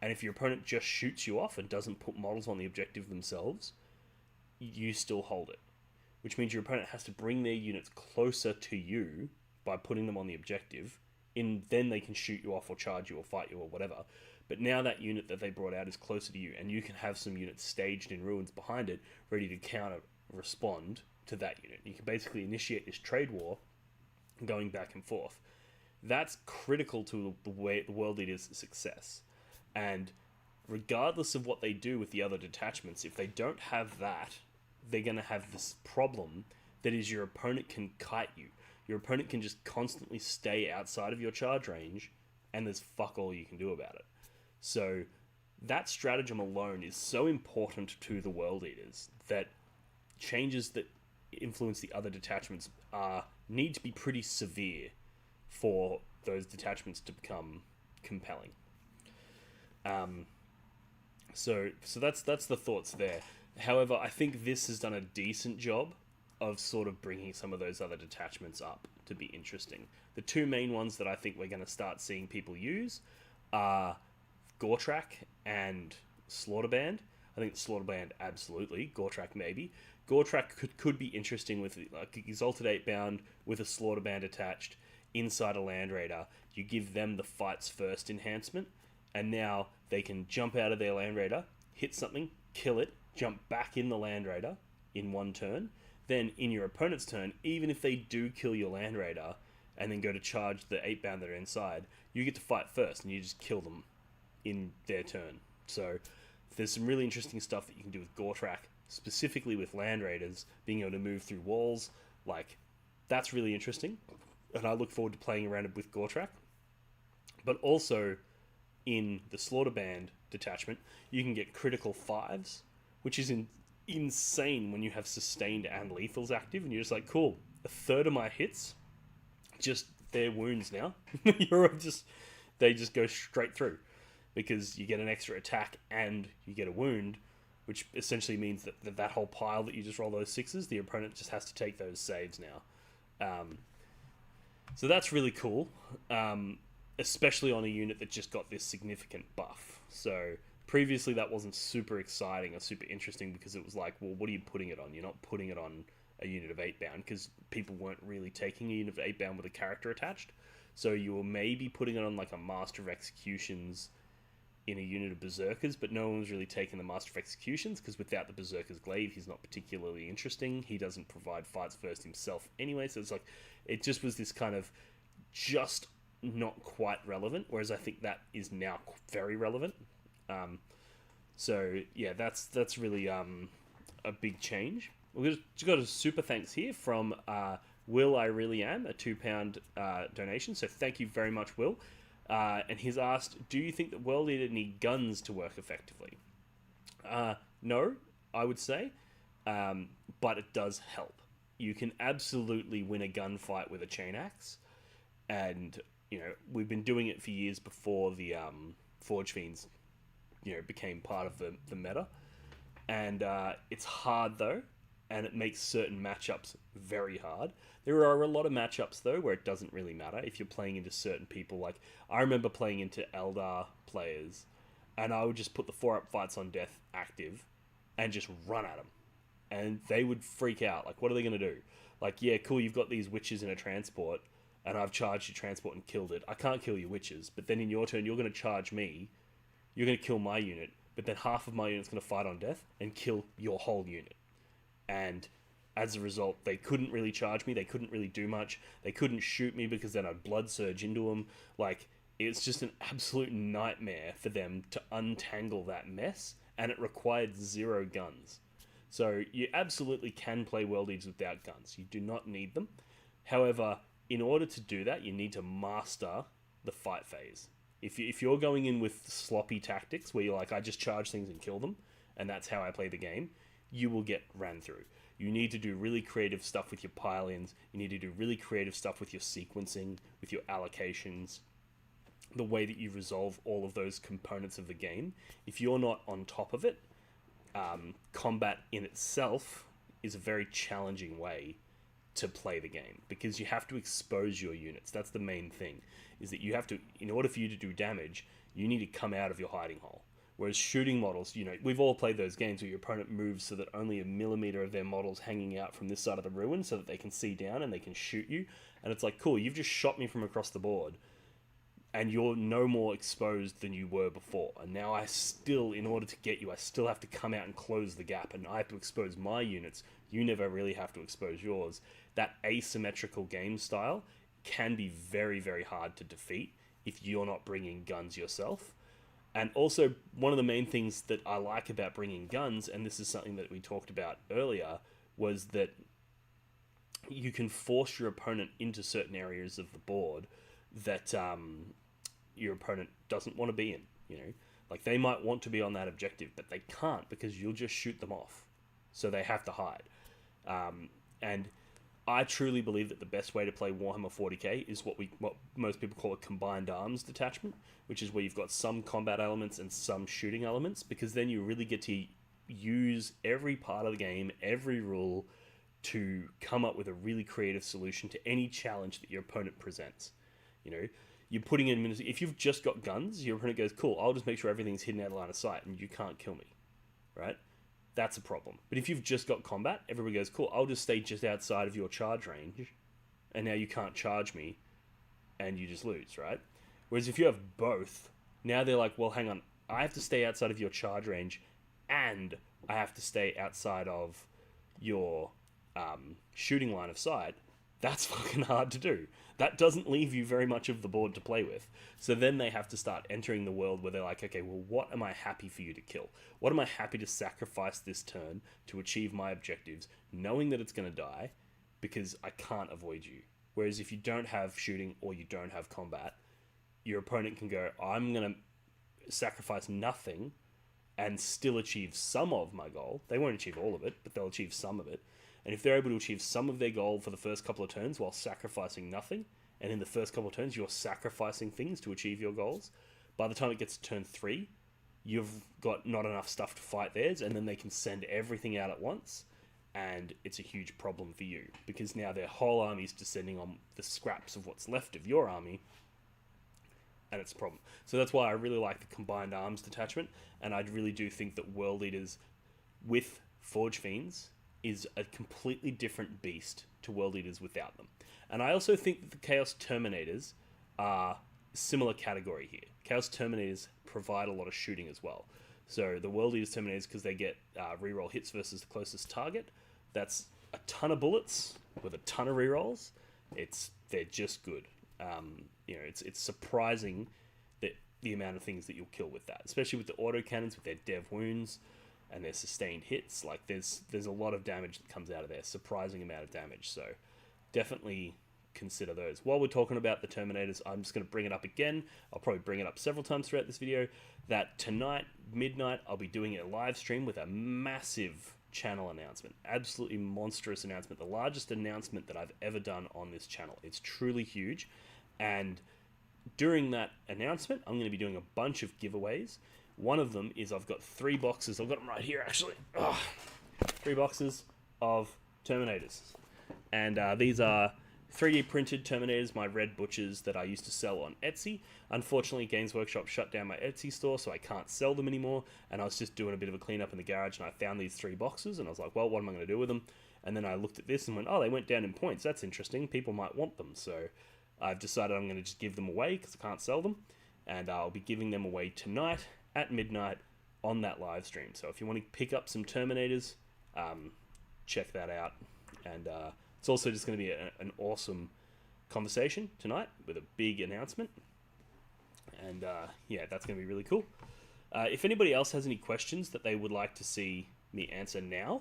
And if your opponent just shoots you off and doesn't put models on the objective themselves, you still hold it. Which means your opponent has to bring their units closer to you by putting them on the objective. Then they can shoot you off or charge you or fight you or whatever. But now that unit that they brought out is closer to you, and you can have some units staged in ruins behind it, ready to counter respond to that unit. You can basically initiate this trade war going back and forth. That's critical to the World Eater's success. And regardless of what they do with the other detachments, if they don't have that, they're going to have this problem that is your opponent can kite you. Your opponent can just constantly stay outside of your charge range, and there's fuck all you can do about it. So that stratagem alone is so important to the World Eaters that changes that influence the other detachments need to be pretty severe for those detachments to become compelling. So that's the thoughts there. However, I think this has done a decent job of sort of bringing some of those other detachments up to be interesting. The two main ones that I think we're going to start seeing people use are Gortrak and Slaughterband. I think Slaughterband absolutely, Gortrak maybe. Gortrak could be interesting with like Exalted 8-bound with a Slaughterband attached inside a Land Raider. You give them the fights first enhancement, and now they can jump out of their Land Raider, hit something, kill it, jump back in the Land Raider in one turn. Then in your opponent's turn, even if they do kill your Land Raider and then go to charge the 8-bound that are inside, you get to fight first and you just kill them in their turn. So there's some really interesting stuff that you can do with Gortrak, specifically with Land Raiders, being able to move through walls. Like, that's really interesting, and I look forward to playing around with Gortrak. But also, in the Slaughterband detachment, you can get critical 5s, which is insane when you have sustained and lethals active, and you're just like, cool, a third of my hits, just their wounds now. They just go straight through, because you get an extra attack and you get a wound, which essentially means that whole pile that you just roll those 6s, the opponent just has to take those saves now. So that's really cool, especially on a unit that just got this significant buff. So previously that wasn't super exciting or super interesting, because it was like, well, what are you putting it on? You're not putting it on a unit of 8-bound, because people weren't really taking a unit of 8-bound with a character attached. So you were maybe putting it on like a Master of Executions in a unit of Berserkers, but no one was really taking the Master of Executions, because without the Berserker's Glaive, he's not particularly interesting. He doesn't provide fights first himself anyway, so it's like, it just was this kind of just not quite relevant, whereas I think that is now very relevant. So yeah, that's really a big change. We've just got a super thanks here from Will I Really Am, a £2 donation, so thank you very much, Will. And he's asked, do you think that World Eater need guns to work effectively? No, I would say, but it does help. You can absolutely win a gunfight with a chain axe, and we've been doing it for years before the Forge Fiends became part of the meta, and it's hard though, and it makes certain matchups very hard. There are a lot of matchups though where it doesn't really matter if you're playing into certain people. Like, I remember playing into Eldar players, and I would just put the 4-up fights on death active and just run at them, and they would freak out. Like, what are they going to do? Like, yeah, cool, you've got these witches in a transport, and I've charged your transport and killed it. I can't kill your witches, but then in your turn, you're going to charge me. You're going to kill my unit, but then half of my unit's going to fight on death and kill your whole unit. And as a result, they couldn't really charge me. They couldn't really do much. They couldn't shoot me because then I'd blood surge into them. Like, it's just an absolute nightmare for them to untangle that mess, and it required 0 guns. So you absolutely can play World Eaters without guns. You do not need them. However, in order to do that, you need to master the fight phase. If you're going in with sloppy tactics where you're like, I just charge things and kill them, and that's how I play the game, you will get ran through. You need to do really creative stuff with your pile-ins. You need to do really creative stuff with your sequencing, with your allocations, the way that you resolve all of those components of the game. If you're not on top of it, combat in itself is a very challenging way to play the game, because you have to expose your units. That's the main thing, is that you have to, in order for you to do damage, you need to come out of your hiding hole. Whereas shooting models, we've all played those games where your opponent moves so that only a millimeter of their model's hanging out from this side of the ruin so that they can see down and they can shoot you. And it's like, cool, you've just shot me from across the board and you're no more exposed than you were before. And now in order to get you, I still have to come out and close the gap, and I have to expose my units. You never really have to expose yours. That asymmetrical game style can be very, very hard to defeat if you're not bringing guns yourself. And also, one of the main things that I like about bringing guns, and this is something that we talked about earlier, was that you can force your opponent into certain areas of the board that your opponent doesn't want to be in. Like they might want to be on that objective, but they can't because you'll just shoot them off. So they have to hide. And I truly believe that the best way to play Warhammer 40k is what most people call a combined arms detachment, which is where you've got some combat elements and some shooting elements, because then you really get to use every part of the game, every rule, to come up with a really creative solution to any challenge that your opponent presents. You're putting in, if you've just got guns, your opponent goes, cool, I'll just make sure everything's hidden out of line of sight and you can't kill me, right? That's a problem. But if you've just got combat, everybody goes, cool, I'll just stay just outside of your charge range and now you can't charge me and you just lose, right? Whereas if you have both, now they're like, well, hang on, I have to stay outside of your charge range and I have to stay outside of your shooting line of sight. That's fucking hard to do. That doesn't leave you very much of the board to play with. So then they have to start entering the world where they're like, okay, well, what am I happy for you to kill? What am I happy to sacrifice this turn to achieve my objectives, knowing that it's going to die because I can't avoid you? Whereas if you don't have shooting or you don't have combat, your opponent can go, I'm going to sacrifice nothing and still achieve some of my goal. They won't achieve all of it, but they'll achieve some of it. And if they're able to achieve some of their goal for the first couple of turns while sacrificing nothing, and in the first couple of turns you're sacrificing things to achieve your goals, by the time it gets to turn 3, you've got not enough stuff to fight theirs, and then they can send everything out at once, and it's a huge problem for you, because now their whole army's descending on the scraps of what's left of your army, and it's a problem. So that's why I really like the combined arms detachment, and I really do think that World Eaters with Forge Fiends is a completely different beast to World Eaters without them. And I also think that the Chaos Terminators are a similar category here. Chaos Terminators provide a lot of shooting as well. So the World Eaters Terminators, because they get reroll hits versus the closest target, that's a ton of bullets with a ton of rerolls. They're just good. It's surprising that the amount of things that you'll kill with that, especially with the autocannons with their dev wounds and their sustained hits. Like there's a lot of damage that comes out of there, surprising amount of damage. So definitely consider those. While we're talking about the Terminators, I'm just going to bring it up again. I'll probably bring it up several times throughout this video, that tonight, midnight, I'll be doing a live stream with a massive channel announcement. Absolutely monstrous announcement. The largest announcement that I've ever done on this channel. It's truly huge. And during that announcement, I'm going to be doing a bunch of giveaways. One of them is I've got 3 boxes. I've got them right here, actually. 3 boxes of Terminators. And these are 3D printed Terminators, my red butchers that I used to sell on Etsy. Unfortunately, Games Workshop shut down my Etsy store, so I can't sell them anymore. And I was just doing a bit of a cleanup in the garage, and I found these 3 boxes, and I was like, well, what am I going to do with them? And then I looked at this and went, oh, they went down in points. That's interesting. People might want them. So I've decided I'm going to just give them away because I can't sell them. And I'll be giving them away tonight at midnight on that live stream. So if you want to pick up some Terminators, check that out. And it's also just going to be an awesome conversation tonight with a big announcement. And yeah, that's going to be really cool. If anybody else has any questions that they would like to see me answer now,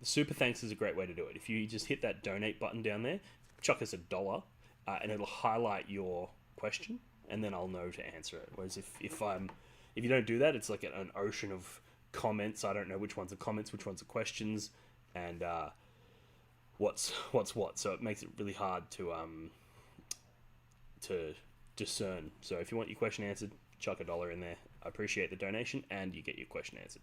Super Thanks is a great way to do it. If you just hit that donate button down there, chuck us $1, and it'll highlight your question, and then I'll know to answer it. Whereas if you don't do that, it's like an ocean of comments. I don't know which ones are comments, which ones are questions, and what's what. So it makes it really hard to discern. So if you want your question answered, chuck $1 in there. I appreciate the donation, and you get your question answered.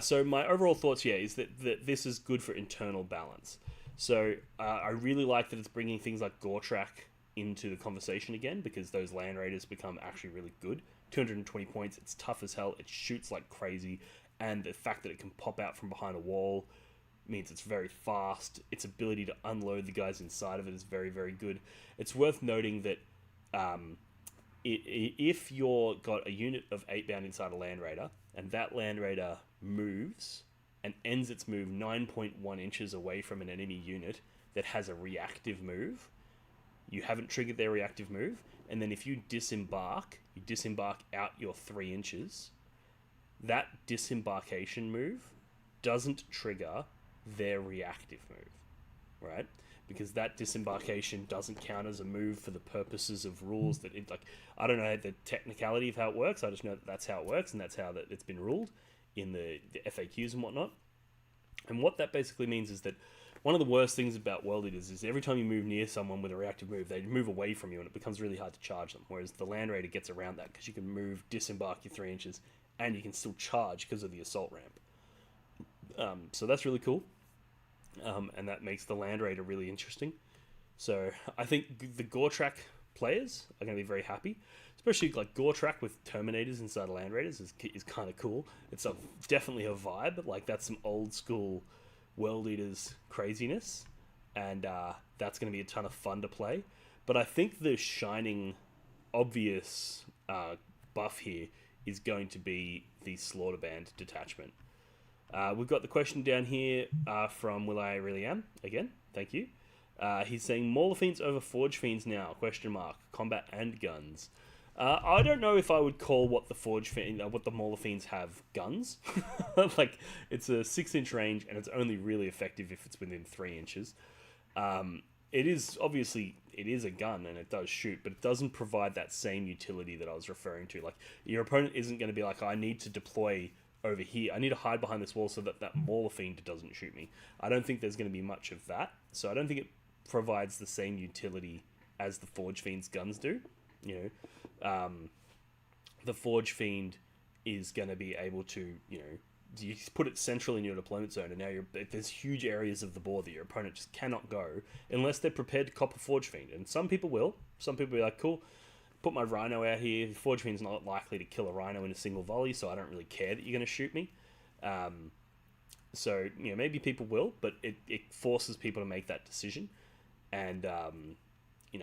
So my overall thoughts here is that this is good for internal balance. So I really like that it's bringing things like Gore Track into the conversation again because those land raiders become actually really good. 220 points, it's tough as hell, it shoots like crazy, and the fact that it can pop out from behind a wall means it's very fast. Its ability to unload the guys inside of it is very, very good. It's worth noting that if you're got a unit of 8-bound inside a land raider, and that land raider moves and ends its move 9.1 inches away from an enemy unit that has a reactive move, you haven't triggered their reactive move, and then if you disembark out your 3 inches, that disembarkation move doesn't trigger their reactive move, right? Because that disembarkation doesn't count as a move for the purposes of rules that it, like, I don't know the technicality of how it works, I just know that that's how it works, and that's how that it's been ruled in the FAQs and whatnot. And what that basically means is that one of the worst things about World Eaters is every time you move near someone with a reactive move, they move away from you and it becomes really hard to charge them, whereas the Land Raider gets around that because you can move, disembark your 3 inches, and you can still charge because of the assault ramp. So that's really cool. And that makes the Land Raider really interesting. So I think the Gortrak players are going to be very happy, especially like Gortrak with Terminators inside Land Raiders is kind of cool. It's definitely a vibe. Like that's some old school World Eaters craziness, and that's going to be a ton of fun to play. But I think the shining, obvious buff here is going to be the Slaughterband detachment. We've got the question down here from Will I Really Am again. Thank you. He's saying Mauler Fiends over Forge Fiends now? Question mark. Combat and guns. I don't know if I would call what the Mauler Fiends have guns. Like it's a 6-inch range and it's only really effective if it's within 3 inches. It is a gun and it does shoot, but it doesn't provide that same utility that I was referring to. Like your opponent isn't going to be like, I need to deploy over here. I need to hide behind this wall so that Mauler Fiend doesn't shoot me. I don't think there's going to be much of that. So I don't think it provides the same utility as the Forge Fiend's guns do. You know, the Forge Fiend is going to be able to, you put it central in your deployment zone, and now there's huge areas of the board that your opponent just cannot go unless they're prepared to cop a Forge Fiend. And some people will. Some people will be like, cool, put my Rhino out here. Forge Fiend's not likely to kill a Rhino in a single volley, so I don't really care that you're going to shoot me. So, maybe people will, but it forces people to make that decision. And,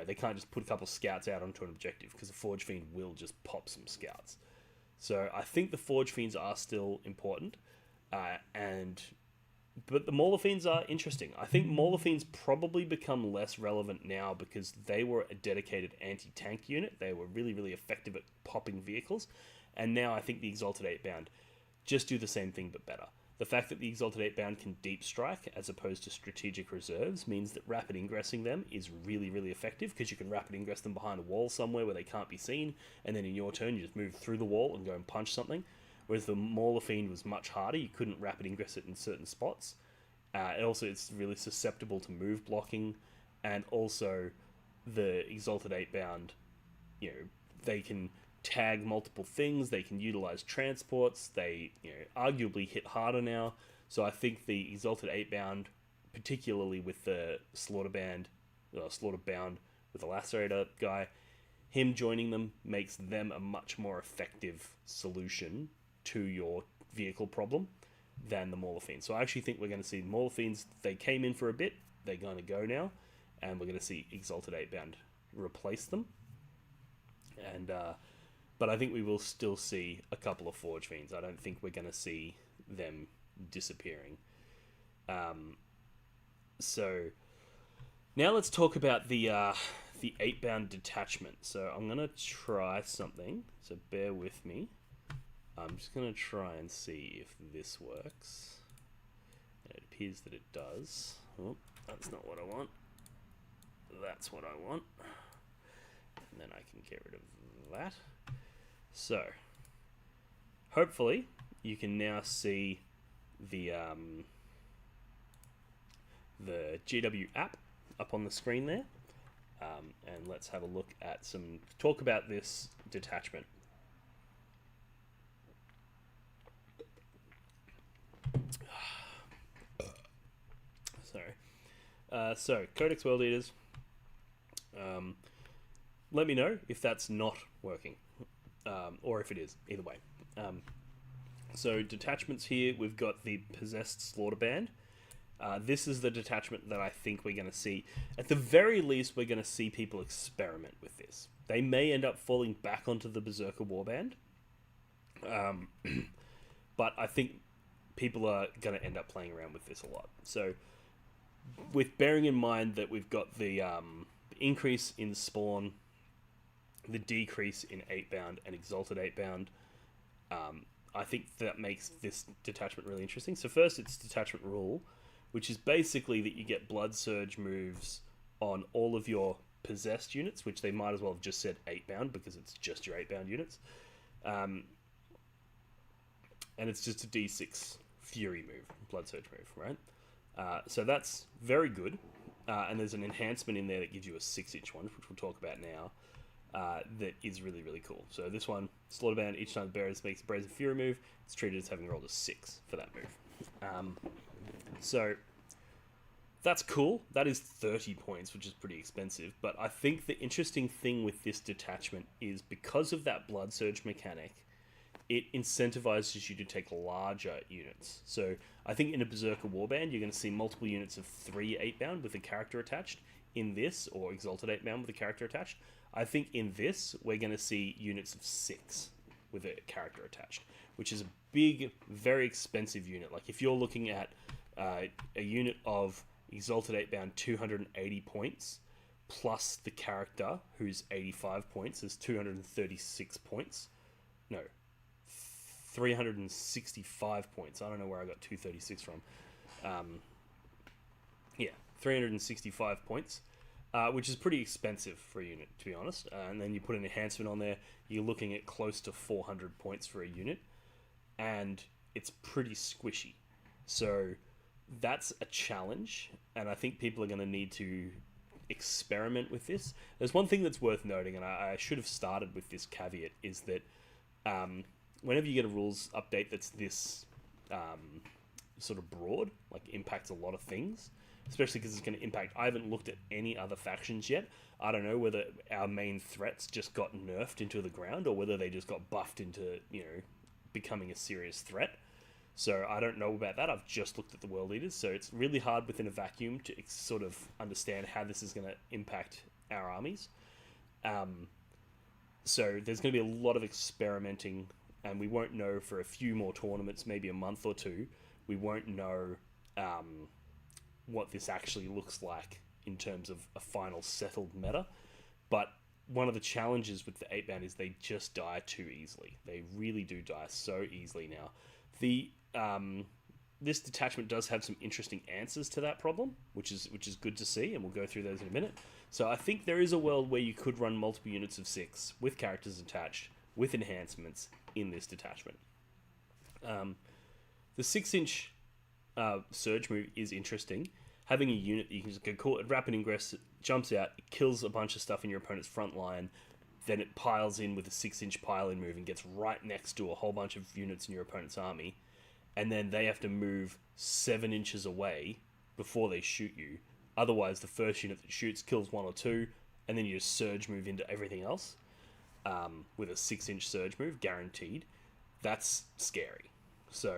they can't just put a couple of scouts out onto an objective because the Forge Fiend will just pop some scouts. So I think the Forge Fiends are still important. But the Mauler Fiends are interesting. I think Mauler Fiends probably become less relevant now because they were a dedicated anti-tank unit. They were really, really effective at popping vehicles. And now I think the Exalted 8-bound just do the same thing but better. The fact that the Exalted 8-bound can deep strike as opposed to strategic reserves means that rapid ingressing them is really, really effective because you can rapid ingress them behind a wall somewhere where they can't be seen, and then in your turn you just move through the wall and go and punch something. Whereas the Mauler Fiend was much harder. You couldn't rapid ingress it in certain spots. It's really susceptible to move blocking, and also the Exalted 8-bound, they can tag multiple things, they can utilize transports, they arguably hit harder now. So I think the Exalted 8-bound, particularly with the Slaughterbound with the Lacerator guy, him joining them makes them a much more effective solution to your vehicle problem than the Mauler Fiends. So I actually think we're going to see Mauler Fiends, they came in for a bit, they're going to go now, and we're going to see Exalted 8-bound replace them. And but I think we will still see a couple of Forge Fiends. I don't think we're going to see them disappearing. So now let's talk about the 8-bound detachment. So I'm going to try something, so bear with me. I'm just going to try and see if this works. It appears that it does. Oh, that's not what I want. That's what I want. And then I can get rid of that. So, hopefully, you can now see the GW app up on the screen there. And let's have a look at talk about this detachment. Sorry. So, Codex World Eaters. let me know if that's not working, or if it is. Either way. So detachments here, we've got the Possessed Slaughter Band. This is the detachment that I think we're going to see. At the very least, we're going to see people experiment with this. They may end up falling back onto the Berserker Warband. But I think people are going to end up playing around with this a lot. So, with bearing in mind that we've got the increase in spawn, the decrease in 8-bound and Exalted 8-bound, I think that makes this detachment really interesting. So first, it's detachment rule, which is basically that you get Blood Surge moves on all of your possessed units, which they might as well have just said 8-bound because it's just your 8-bound units. And it's just a D6 Fury move, Blood Surge move, right? So that's very good. And there's an enhancement in there that gives you a 6-inch one, which we'll talk about now. That is really, really cool. So this one, Slaughter Band, each time the bearer makes a Brazen Fury move, it's treated as having rolled a 6 for that move. So that's cool. That is 30 points, which is pretty expensive. But I think the interesting thing with this detachment is because of that Blood Surge mechanic, it incentivizes you to take larger units. So I think in a Berserker Warband, you're going to see multiple units of 3 8-bound with a character attached. In this, or Exalted 8-bound with a character attached. I think in this, we're going to see units of 6 with a character attached, which is a big, very expensive unit. Like if you're looking at a unit of Exalted 8-bound 280 points, plus the character, who's 85 points, is 236 points. No, 365 points. I don't know where I got 236 from. 365 points, which is pretty expensive for a unit, to be honest. And then you put an enhancement on there, you're looking at close to 400 points for a unit, and it's pretty squishy. So that's a challenge, and I think people are going to need to experiment with this. There's one thing that's worth noting, and I should have started with this caveat, is that whenever you get a rules update that's this sort of broad, like impacts a lot of things, especially because it's going to impact... I haven't looked at any other factions yet. I don't know whether our main threats just got nerfed into the ground or whether they just got buffed into, becoming a serious threat. So I don't know about that. I've just looked at the world leaders, so it's really hard within a vacuum to sort of understand how this is going to impact our armies. So there's going to be a lot of experimenting, and we won't know for a few more tournaments, maybe a month or two. We won't know what this actually looks like in terms of a final settled meta. But one of the challenges with the 8-bound is they just die too easily. They really do die so easily now. This detachment does have some interesting answers to that problem, which is good to see, and we'll go through those in a minute. So I think there is a world where you could run multiple units of 6 with characters attached, with enhancements in this detachment. The 6-inch surge move is interesting. Having a unit that you can just go call it rapid ingress, jumps out, it kills a bunch of stuff in your opponent's front line, then it piles in with a 6-inch pile-in move and gets right next to a whole bunch of units in your opponent's army, and then they have to move 7 inches away before they shoot you. Otherwise, the first unit that shoots kills 1 or 2, and then you just surge move into everything else with a 6-inch surge move, guaranteed. That's scary. So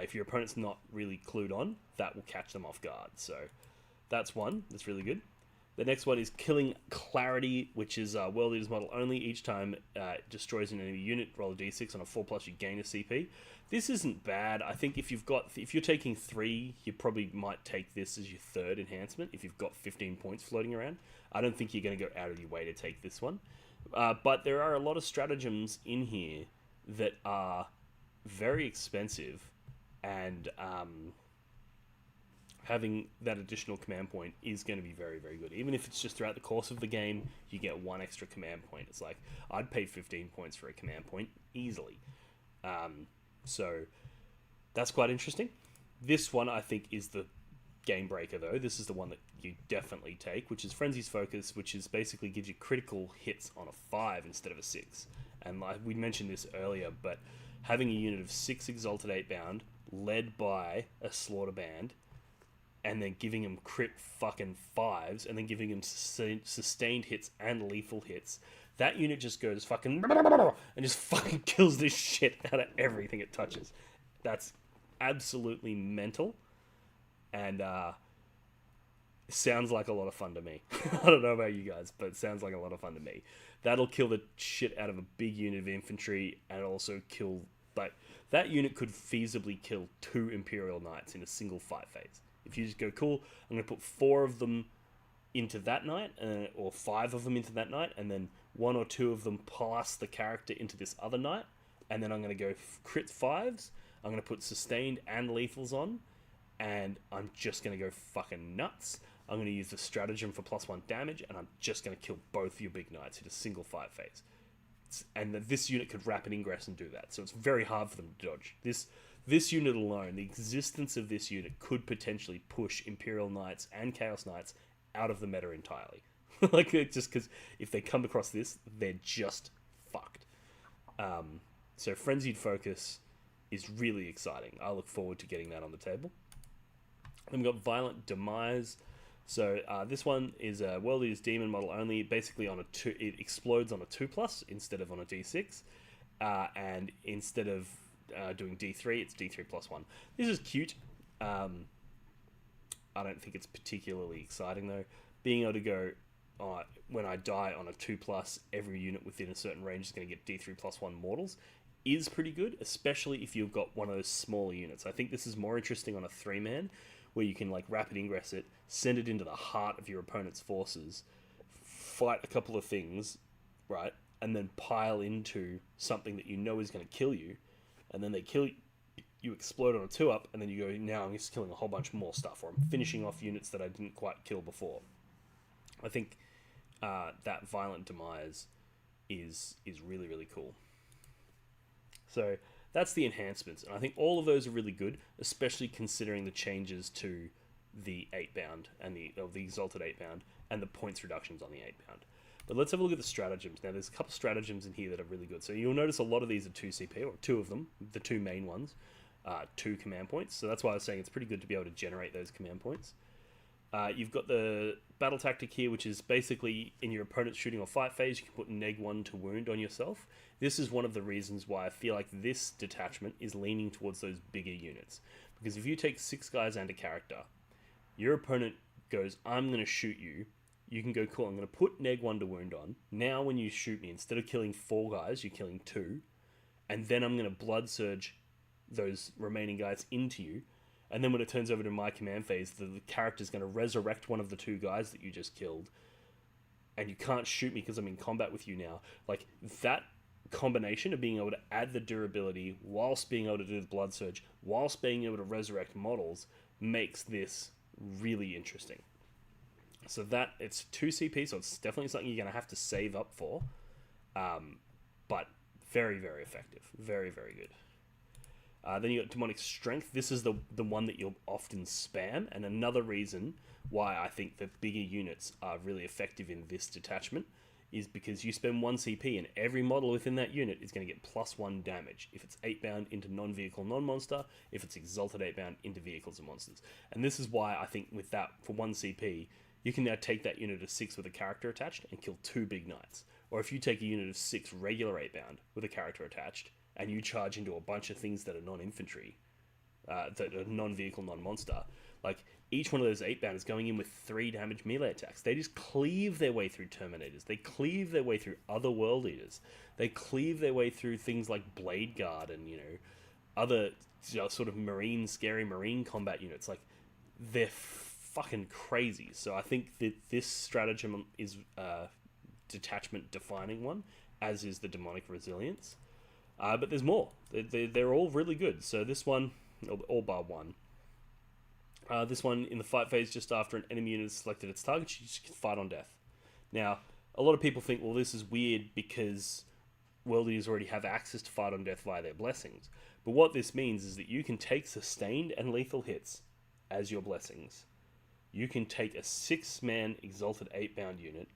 if your opponent's not really clued on, that will catch them off guard. So that's one that's really good. The next one is Killing Clarity, which is World Leaders model only. Each time it destroys an enemy unit, roll a d6 on a 4+, you gain a CP. This isn't bad. I think if you're taking 3, you probably might take this as your third enhancement if you've got 15 points floating around. I don't think you're going to go out of your way to take this one. But there are a lot of stratagems in here that are very expensive, and having that additional command point is going to be very, very good. Even if it's just throughout the course of the game, you get 1 extra command point. It's like, I'd pay 15 points for a command point easily. So that's quite interesting. This one, I think, is the game breaker, though. This is the one that you definitely take, which is Frenzy's Focus, which is basically gives you critical hits on a 5 instead of a 6. And we mentioned this earlier, but having a unit of 6 Exalted 8-bound, led by a Slaughter Band, and then giving him crit fucking 5s, and then giving him sustained hits and lethal hits, that unit just goes fucking and just fucking kills this shit out of everything it touches. That's absolutely mental, and sounds like a lot of fun to me. I don't know about you guys, but it sounds like a lot of fun to me. That'll kill the shit out of a big unit of infantry, and also kill, like, that unit could feasibly kill 2 Imperial Knights in a single fight phase. If you just go, cool, I'm going to put 4 of them into that knight, or 5 of them into that knight, and then 1 or 2 of them plus the character into this other knight, and then I'm going to go crit 5s, I'm going to put sustained and lethals on, and I'm just going to go fucking nuts. I'm going to use the stratagem for +1 damage, and I'm just going to kill both your big knights in a single fight phase. And this unit could rapid ingress and do that, so it's very hard for them to dodge. This unit alone, the existence of this unit could potentially push Imperial Knights and Chaos Knights out of the meta entirely. Like, just because if they come across this, they're just fucked. So Frenzied Focus is really exciting. I look forward to getting that on the table. Then we've got Violent Demise. So this one is a World Eater's Demon model only. Basically, on a 2, it explodes on a 2+ instead of on a D6, and instead of doing D3, it's D3+1. This is cute. I don't think it's particularly exciting though. Being able to go, when I die on a 2+, every unit within a certain range is going to get D3+1 mortals, is pretty good, especially if you've got one of those smaller units. I think this is more interesting on a 3-man, where you can like rapid ingress it, send it into the heart of your opponent's forces, fight a couple of things, right, and then pile into something that you know is going to kill you, and then they kill you, you explode on a 2-up, and then you go, now I'm just killing a whole bunch more stuff, or I'm finishing off units that I didn't quite kill before. I think that Violent Demise is really, really cool. So that's the enhancements, and I think all of those are really good, especially considering the changes to the 8-bound and the Exalted 8-bound and the points reductions on the 8-bound. But let's have a look at the stratagems. Now, there's a couple stratagems in here that are really good. So you'll notice a lot of these are 2 CP, or 2 of them, the 2 main ones, 2 command points. So that's why I was saying it's pretty good to be able to generate those command points. You've got the battle tactic here, which is basically in your opponent's shooting or fight phase, you can put -1 to wound on yourself. This is one of the reasons why I feel like this detachment is leaning towards those bigger units. Because if you take 6 guys and a character, your opponent goes, I'm going to shoot you. You can go, cool, I'm going to put -1 to wound on. Now when you shoot me, instead of killing 4 guys, you're killing 2. And then I'm going to blood surge those remaining guys into you. And then when it turns over to my command phase, the character's going to resurrect one of the 2 guys that you just killed. And you can't shoot me because I'm in combat with you now. Like, that combination of being able to add the durability whilst being able to do the blood surge, whilst being able to resurrect models, makes this really interesting. So that, it's 2 CP, so it's definitely something you're going to have to save up for. But very, very effective. Very, very good. Then you got Demonic Strength. This is the one that you'll often spam, and another reason why I think the bigger units are really effective in this detachment is because you spend 1 CP and every model within that unit is going to get +1 damage. If it's 8-bound into non-vehicle, non-monster, if it's Exalted 8-bound into vehicles and monsters. And this is why I think with that, for 1 CP, you can now take that unit of 6 with a character attached and kill 2 big knights. Or if you take a unit of 6 regular 8-bound with a character attached, and you charge into a bunch of things that are non-infantry, that are non-vehicle, non-monster, like, each one of those 8-bound is going in with 3 damage melee attacks. They just cleave their way through Terminators. They cleave their way through other World Eaters. They cleave their way through things like Blade Guard and, other sort of scary marine combat units. Like, they're fucking crazy. So I think that this stratagem is a detachment defining one, as is the Demonic Resilience. But there's more. They're all really good. So this one, all bar one. This one, in the fight phase, just after an enemy unit has selected its target, you just can fight on death. Now, a lot of people think, well, this is weird because World Eaters already have access to fight on death via their blessings. But what this means is that you can take sustained and lethal hits as your blessings. You can take a 6-man Exalted 8-bound unit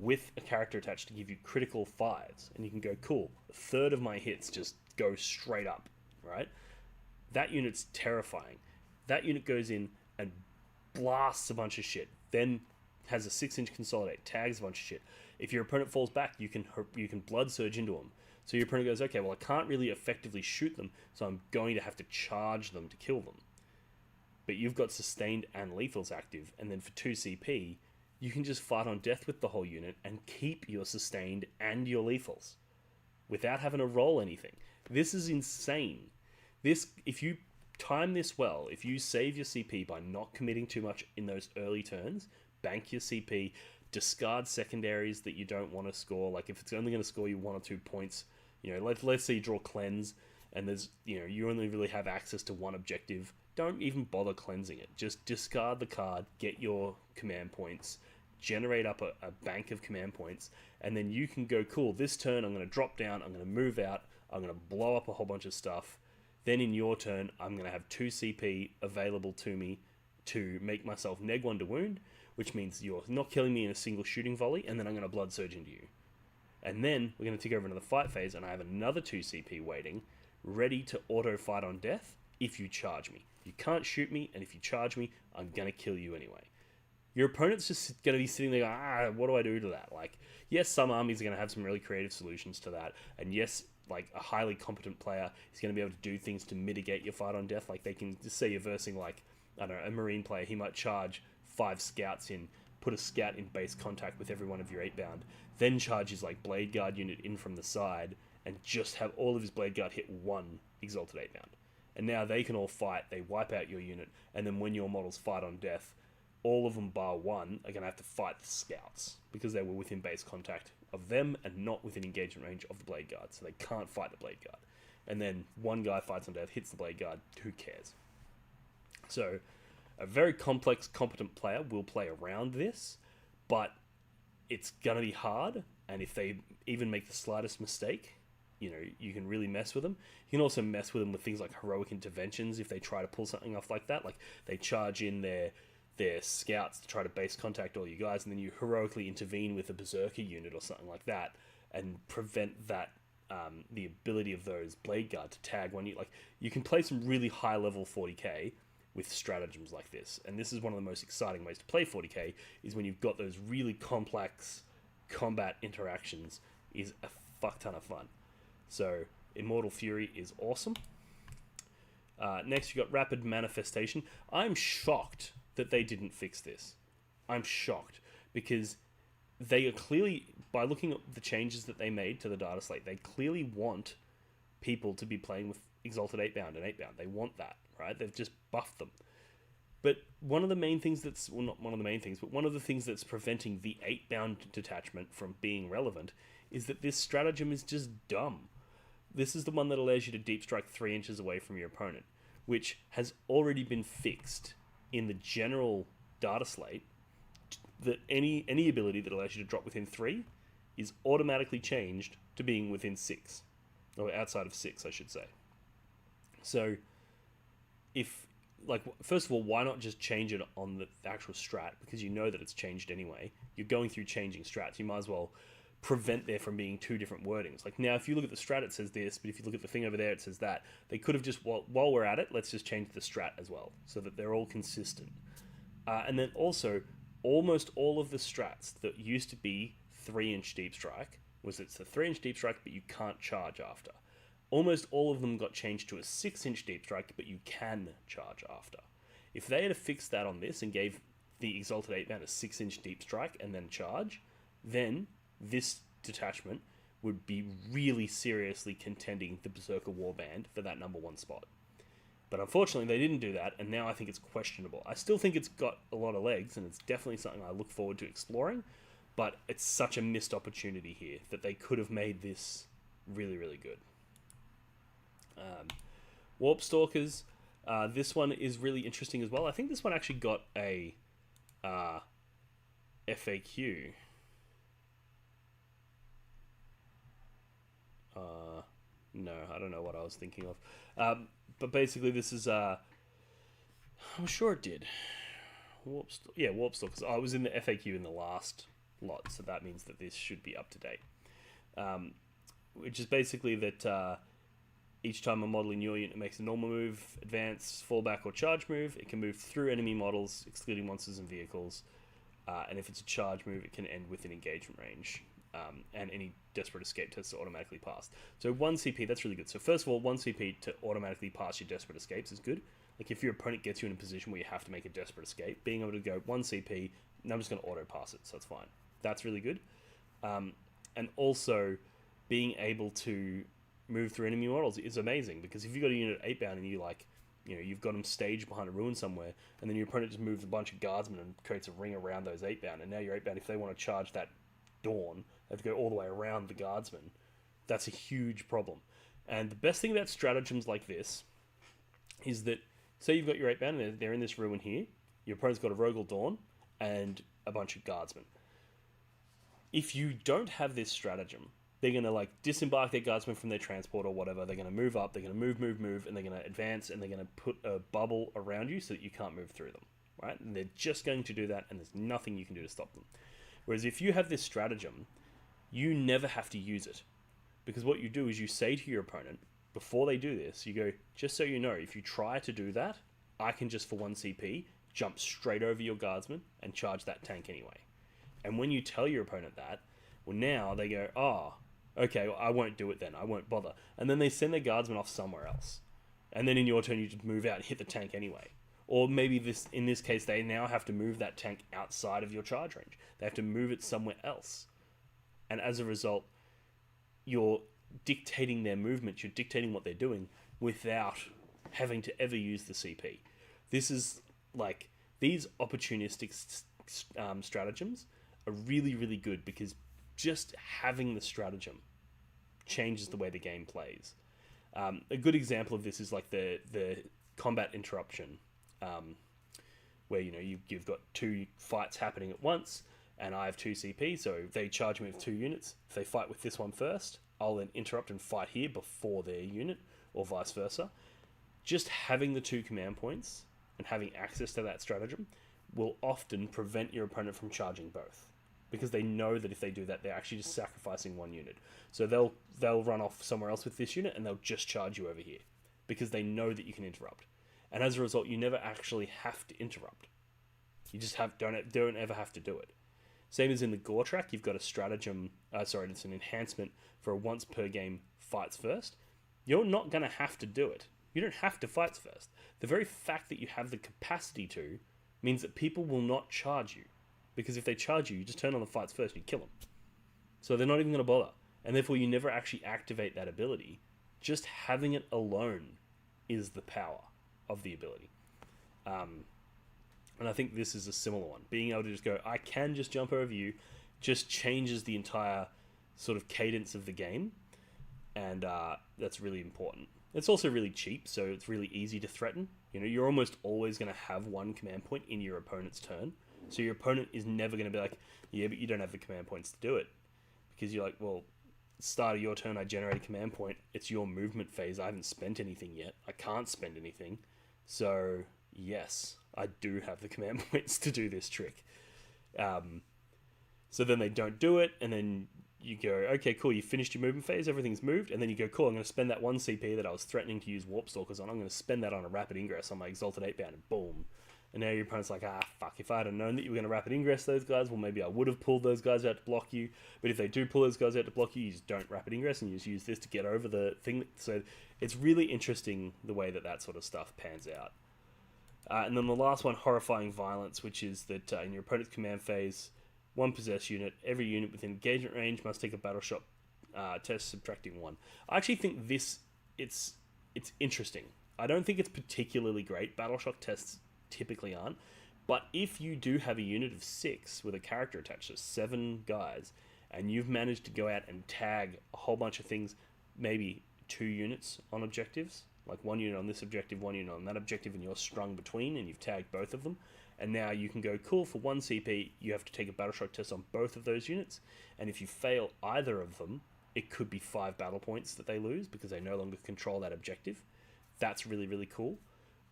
with a character attached to give you critical 5s, and you can go, cool, a third of my hits just go straight up, right? That unit's terrifying. That unit goes in and blasts a bunch of shit, then has a 6-inch consolidate, tags a bunch of shit. If your opponent falls back, you can blood surge into them. So your opponent goes, okay, well I can't really effectively shoot them, so I'm going to have to charge them to kill them. But you've got sustained and lethals active, and then for 2 CP, you can just fight on death with the whole unit and keep your sustained and your lethals without having to roll anything. This is insane. This, if you time this well, if you save your CP by not committing too much in those early turns, bank your CP, discard secondaries that you don't want to score. Like if it's only going to score you 1 or 2 points, let's say you draw cleanse, and there's you only really have access to one objective. Don't even bother cleansing it. Just discard the card, get your command points, generate up a bank of command points, and then you can go, cool, this turn I'm going to drop down, I'm going to move out, I'm going to blow up a whole bunch of stuff. Then in your turn, I'm going to have 2 CP available to me to make myself neg 1 to wound, which means you're not killing me in a single shooting volley, and then I'm going to blood surge into you. And then we're going to tick over into the fight phase, and I have another 2 CP waiting, ready to auto fight on death if you charge me. You can't shoot me, and if you charge me, I'm going to kill you anyway. Your opponent's just going to be sitting there going, what do I do to that? Like, yes, some armies are going to have some really creative solutions to that, and yes, like a highly competent player is going to be able to do things to mitigate your fight on death. Like they can just say you're versing like, I don't know, a marine player, he might charge 5 scouts in, put a scout in base contact with every one of your 8-bound, then charge his like blade guard unit in from the side, and just have all of his blade guard hit 1 exalted 8-bound. And now they can all fight, they wipe out your unit, and then when your models fight on death, all of them bar 1 are going to have to fight the scouts, because they were within base contact of them and not within engagement range of the blade guard, so they can't fight the blade guard. And then one guy fights on death, hits the blade guard, who cares? So a very complex, competent player will play around this, but it's going to be hard, and if they even make the slightest mistake, you can really mess with them. You can also mess with them with things like heroic interventions if they try to pull something off like that. Like they charge in their scouts to try to base contact all you guys, and then you heroically intervene with a berserker unit or something like that and prevent that the ability of those blade guard to tag one. You can play some really high level 40k with stratagems like this, and this is one of the most exciting ways to play 40k, is when you've got those really complex combat interactions. Is a fuck ton of fun. So Immortal Fury is awesome. Next you got Rapid Manifestation. I'm shocked that they didn't fix this. I'm shocked, because they are clearly, by looking at the changes that they made to the Dataslate, they clearly want people to be playing with Exalted 8-bound and 8-bound. They want that, right? They've just buffed them. But one of the main things that's, well, not one of the main things, but one of the things that's preventing the 8-bound detachment from being relevant is that this stratagem is just dumb. This is the one that allows you to deep strike 3 inches away from your opponent, which has already been fixed in the general Dataslate, that any ability that allows you to drop within 3 is automatically changed to being within 6. Or outside of 6, I should say. So, first of all, why not just change it on the actual strat? Because you know that it's changed anyway. You're going through changing strats. You might as well prevent there from being 2 different wordings. Like now, if you look at the strat, it says this, but if you look at the thing over there, it says that. They could have just, while we're at it, let's just change the strat as well, so that they're all consistent. And then also, almost all of the strats that used to be 3-inch deep strike, it's a 3-inch deep strike, but you can't charge after. Almost all of them got changed to a 6-inch deep strike, but you can charge after. If they had fixed that on this and gave the Exalted 8-bound a 6-inch deep strike and then charge, then this detachment would be really seriously contending the Berserker Warband for that number 1 spot. But unfortunately, they didn't do that, and now I think it's questionable. I still think it's got a lot of legs, and it's definitely something I look forward to exploring, but it's such a missed opportunity here that they could have made this really, really good. Warp Stalkers. This one is really interesting as well. I think this one actually got a FAQ. No, I don't know what I was thinking of. But basically, this is... I'm sure it did. Warp Stalkers. Oh, it was in the FAQ in the last lot, so that means that this should be up to date. Which is basically that Each time a model in your unit makes a normal move, advance, fallback, or charge move, it can move through enemy models, excluding monsters and vehicles. And if it's a charge move, it can end within engagement range. And any desperate escape tests are automatically passed. So 1 CP, that's really good. So first of all, 1 CP to automatically pass your desperate escapes is good. Like if your opponent gets you in a position where you have to make a desperate escape, being able to go 1 CP, and I'm just going to auto pass it, so that's fine. That's really good. And also, being able to move through enemy models is amazing, because if you've got a unit at 8-bound and you've got them staged behind a ruin somewhere, and then your opponent just moves a bunch of guardsmen and creates a ring around those 8-bound, and now your 8-bound, if they want to charge that dawn, they have to go all the way around the guardsmen. That's a huge problem. And the best thing about stratagems like this is that, say you've got your 8-bound and they're in this ruin here, your opponent's got a Rogal Dawn and a bunch of guardsmen. If you don't have this stratagem, they're going to disembark their guardsmen from their transport or whatever. They're going to move up, they're going to move, and they're going to advance, and they're going to put a bubble around you so that you can't move through them, right? And they're just going to do that, and there's nothing you can do to stop them. Whereas if you have this stratagem, you never have to use it. Because what you do is you say to your opponent, before they do this, you go, just so you know, if you try to do that, I can just for 1 CP jump straight over your guardsman and charge that tank anyway. And when you tell your opponent that, well, now they go, okay, well, I won't do it then. I won't bother. And then they send their guardsmen off somewhere else. And then in your turn, you just move out and hit the tank anyway. Or maybe in this case, they now have to move that tank outside of your charge range. They have to move it somewhere else. And as a result, you're dictating their movements, you're dictating what they're doing without having to ever use the CP. This is these opportunistic stratagems are really, really good, because just having the stratagem changes the way the game plays. A good example of this is the combat interruption, where you've got 2 fights happening at once, and I have 2 CP, so they charge me with 2 units. If they fight with this one first, I'll then interrupt and fight here before their unit, or vice versa. Just having the 2 command points and having access to that stratagem will often prevent your opponent from charging both, because they know that if they do that, they're actually just sacrificing 1 unit. So they'll run off somewhere else with this unit, and they'll just charge you over here, because they know that you can interrupt. And as a result, you never actually have to interrupt. You just don't ever have to do it. Same as in the Gore track, you've got a stratagem, it's an enhancement for a once per game fights first. You're not going to have to do it. You don't have to fights first. The very fact that you have the capacity to means that people will not charge you. Because if they charge you, you just turn on the fights first and you kill them. So they're not even going to bother. And therefore you never actually activate that ability. Just having it alone is the power of the ability. And I think this is a similar one. Being able to just go, I can just jump over you, just changes the entire sort of cadence of the game. And that's really important. It's also really cheap, so it's really easy to threaten. You're almost always going to have 1 command point in your opponent's turn. So your opponent is never going to be like, yeah, but you don't have the command points to do it. Because you're like, well, start of your turn, I generate a command point. It's your movement phase. I haven't spent anything yet. I can't spend anything. So, yes, I do have the command points to do this trick. So then they don't do it, and then you go, okay, cool, you finished your movement phase, everything's moved, and then you go, cool, I'm going to spend that 1 CP that I was threatening to use Warp Stalkers on, I'm going to spend that on a Rapid Ingress on my Exalted 8-bound, and boom. And now your opponent's like, fuck, if I had known that you were going to Rapid Ingress those guys, well, maybe I would have pulled those guys out to block you. But if they do pull those guys out to block you, you just don't Rapid Ingress, and you just use this to get over the thing. So it's really interesting the way that sort of stuff pans out. And then the last one, Horrifying Violence, which is that in your opponent's command phase, 1 possessed unit, every unit within engagement range must take a battle shot test subtracting 1. I actually think it's interesting. I don't think it's particularly great. Battle shock tests typically aren't. But if you do have a unit of 6 with a character attached, so 7 guys, and you've managed to go out and tag a whole bunch of things, maybe 2 units on objectives, like 1 unit on this objective, 1 unit on that objective, and you're strung between, and you've tagged both of them, and now you can go, cool, for 1 CP, you have to take a battle shock test on both of those units, and if you fail either of them, it could be 5 battle points that they lose, because they no longer control that objective. That's really, really cool.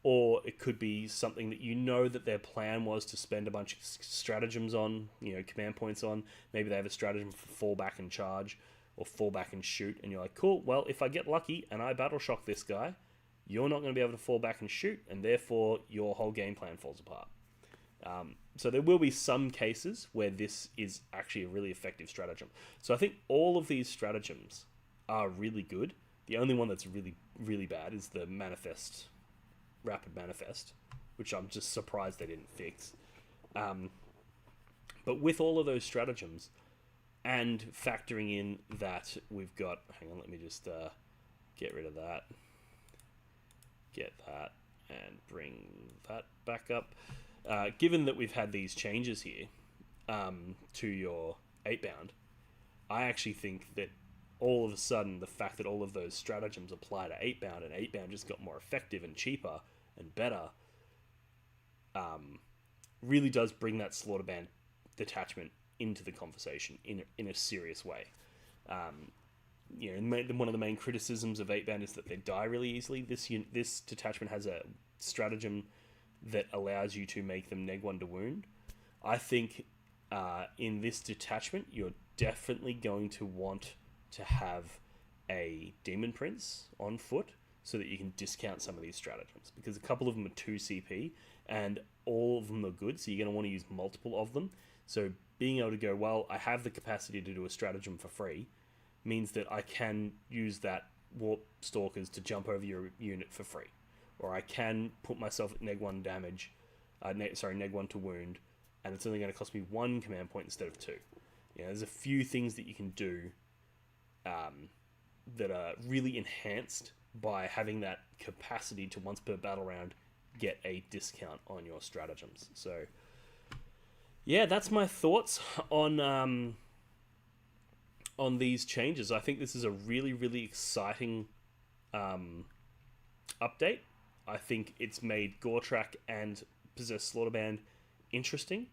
Or it could be something that that their plan was to spend a bunch of stratagems on, command points on. Maybe they have a stratagem for fallback and charge. or fall back and shoot, and you're like, cool, well, if I get lucky and I battle shock this guy, you're not going to be able to fall back and shoot, and therefore your whole game plan falls apart. So there will be some cases where this is actually a really effective stratagem. So I think all of these stratagems are really good. The only one that's really, really bad is the manifest, rapid manifest, which I'm just surprised they didn't fix. But with all of those stratagems, and factoring in that we've got... Hang on, let me just get rid of that. Get that, and bring that back up. Given that we've had these changes here to your 8-bound, I actually think that all of a sudden the fact that all of those stratagems apply to 8-bound, and 8-bound just got more effective and cheaper and better, really does bring that Slaughterband detachment into the conversation in a serious way. One of the main criticisms of 8-bound is that they die really easily. This detachment has a stratagem that allows you to make them neg1 to wound. I think in this detachment, you're definitely going to want to have a Demon Prince on foot so that you can discount some of these stratagems, because a couple of them are 2 CP and all of them are good, so you're going to want to use multiple of them. So being able to go, well, I have the capacity to do a stratagem for free, means that I can use that Warp Stalkers to jump over your unit for free. Or I can put myself at neg1 damage, neg1 to wound, and it's only going to cost me 1 command point instead of 2. There's a few things that you can do that are really enhanced by having that capacity to, once per battle round, get a discount on your stratagems. So, yeah, that's my thoughts on these changes. I think this is a really, really exciting update. I think it's made Goretrack and Possessed Slaughterband interesting,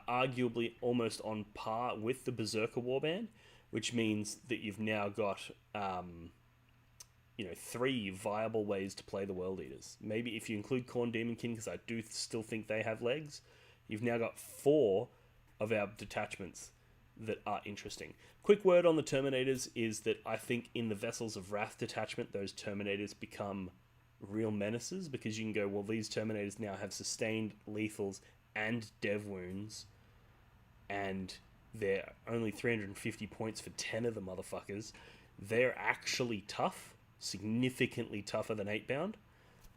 arguably almost on par with the Berserker Warband, which means that you've now got 3 viable ways to play the World Eaters. Maybe if you include Khorne Demonkin, because I do still think they have legs, you've now got 4 of our detachments that are interesting. Quick word on the Terminators is that I think in the Vessels of Wrath detachment, those Terminators become real menaces, because you can go, well, these Terminators now have sustained lethals and dev wounds, and they're only 350 points for 10 of the motherfuckers. They're actually tough, significantly tougher than 8-bound.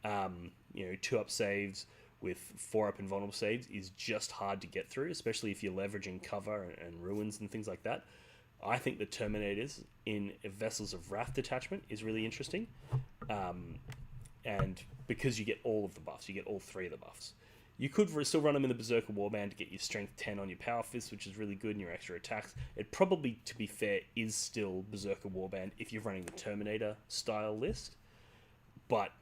2-up saves with 4-up invulnerable saves is just hard to get through, especially if you're leveraging cover and ruins and things like that. I think the Terminators in Vessels of Wrath detachment is really interesting. And because you get all of the buffs, you get all 3 of the buffs. You could still run them in the Berserker Warband to get your Strength 10 on your Power Fist, which is really good, and your extra attacks. It probably, to be fair, is still Berserker Warband if you're running the Terminator style list. But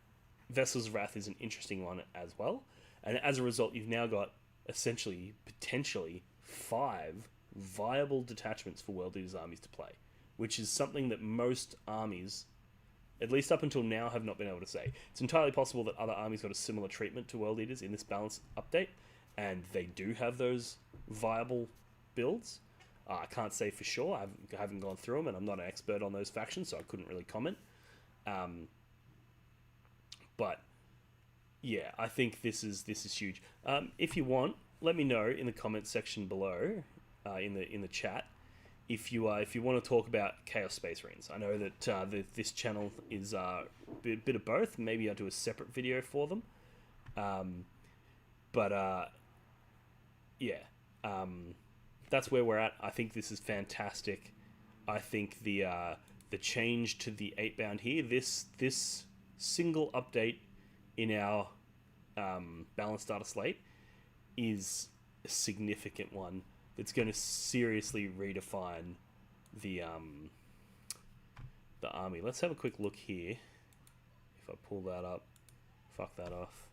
Vessels of Wrath is an interesting one as well. And as a result, you've now got essentially, potentially, 5 viable detachments for World Eaters armies to play, which is something that most armies, at least up until now, have not been able to say. It's entirely possible that other armies got a similar treatment to World Eaters in this balance update, and they do have those viable builds. I can't say for sure. I haven't gone through them, and I'm not an expert on those factions, so I couldn't really comment. But yeah, I think this is huge. If you want, let me know in the comments section below, in the chat, if you want to talk about Chaos Space Marines. I know that this channel is a bit of both. Maybe I'll do a separate video for them. That's where we're at. I think this is fantastic. I think the change to the 8-bound here, this single update in our balanced data slate is a significant one. It's going to seriously redefine the army. Let's have a quick look here. If I pull that up, fuck that off,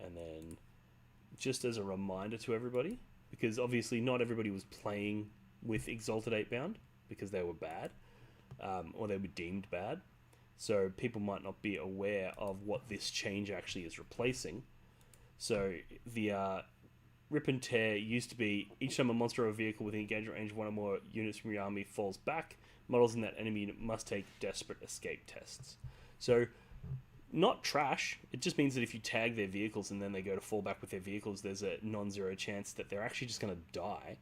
and then just as a reminder to everybody, because obviously not everybody was playing with Exalted 8-bound because they were bad, or they were deemed bad. So people might not be aware of what this change actually is replacing. So the Rip and Tear used to be each time a monster or a vehicle within engagement range of one or more units from your army falls back, models in that enemy unit must take desperate escape tests. So, not trash. It just means that if you tag their vehicles and then they go to fall back with their vehicles, there's a non-zero chance that they're actually just going to die.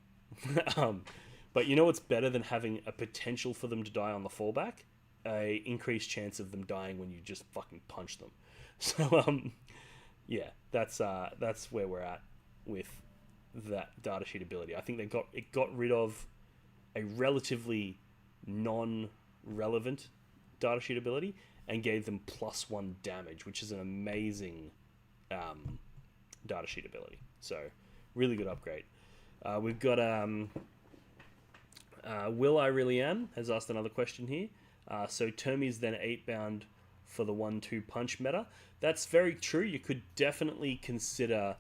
But you know what's better than having a potential for them to die on the fallback? A increased chance of them dying when you just fucking punch them. So, yeah, that's where we're at with that datasheet ability. I think it got rid of a relatively non-relevant datasheet ability and gave them +1 damage, which is an amazing datasheet ability. So, really good upgrade. We've got Will I Really Am has asked another question here. So Termies then 8-bound for the 1-2 punch meta. That's very true. You could definitely consider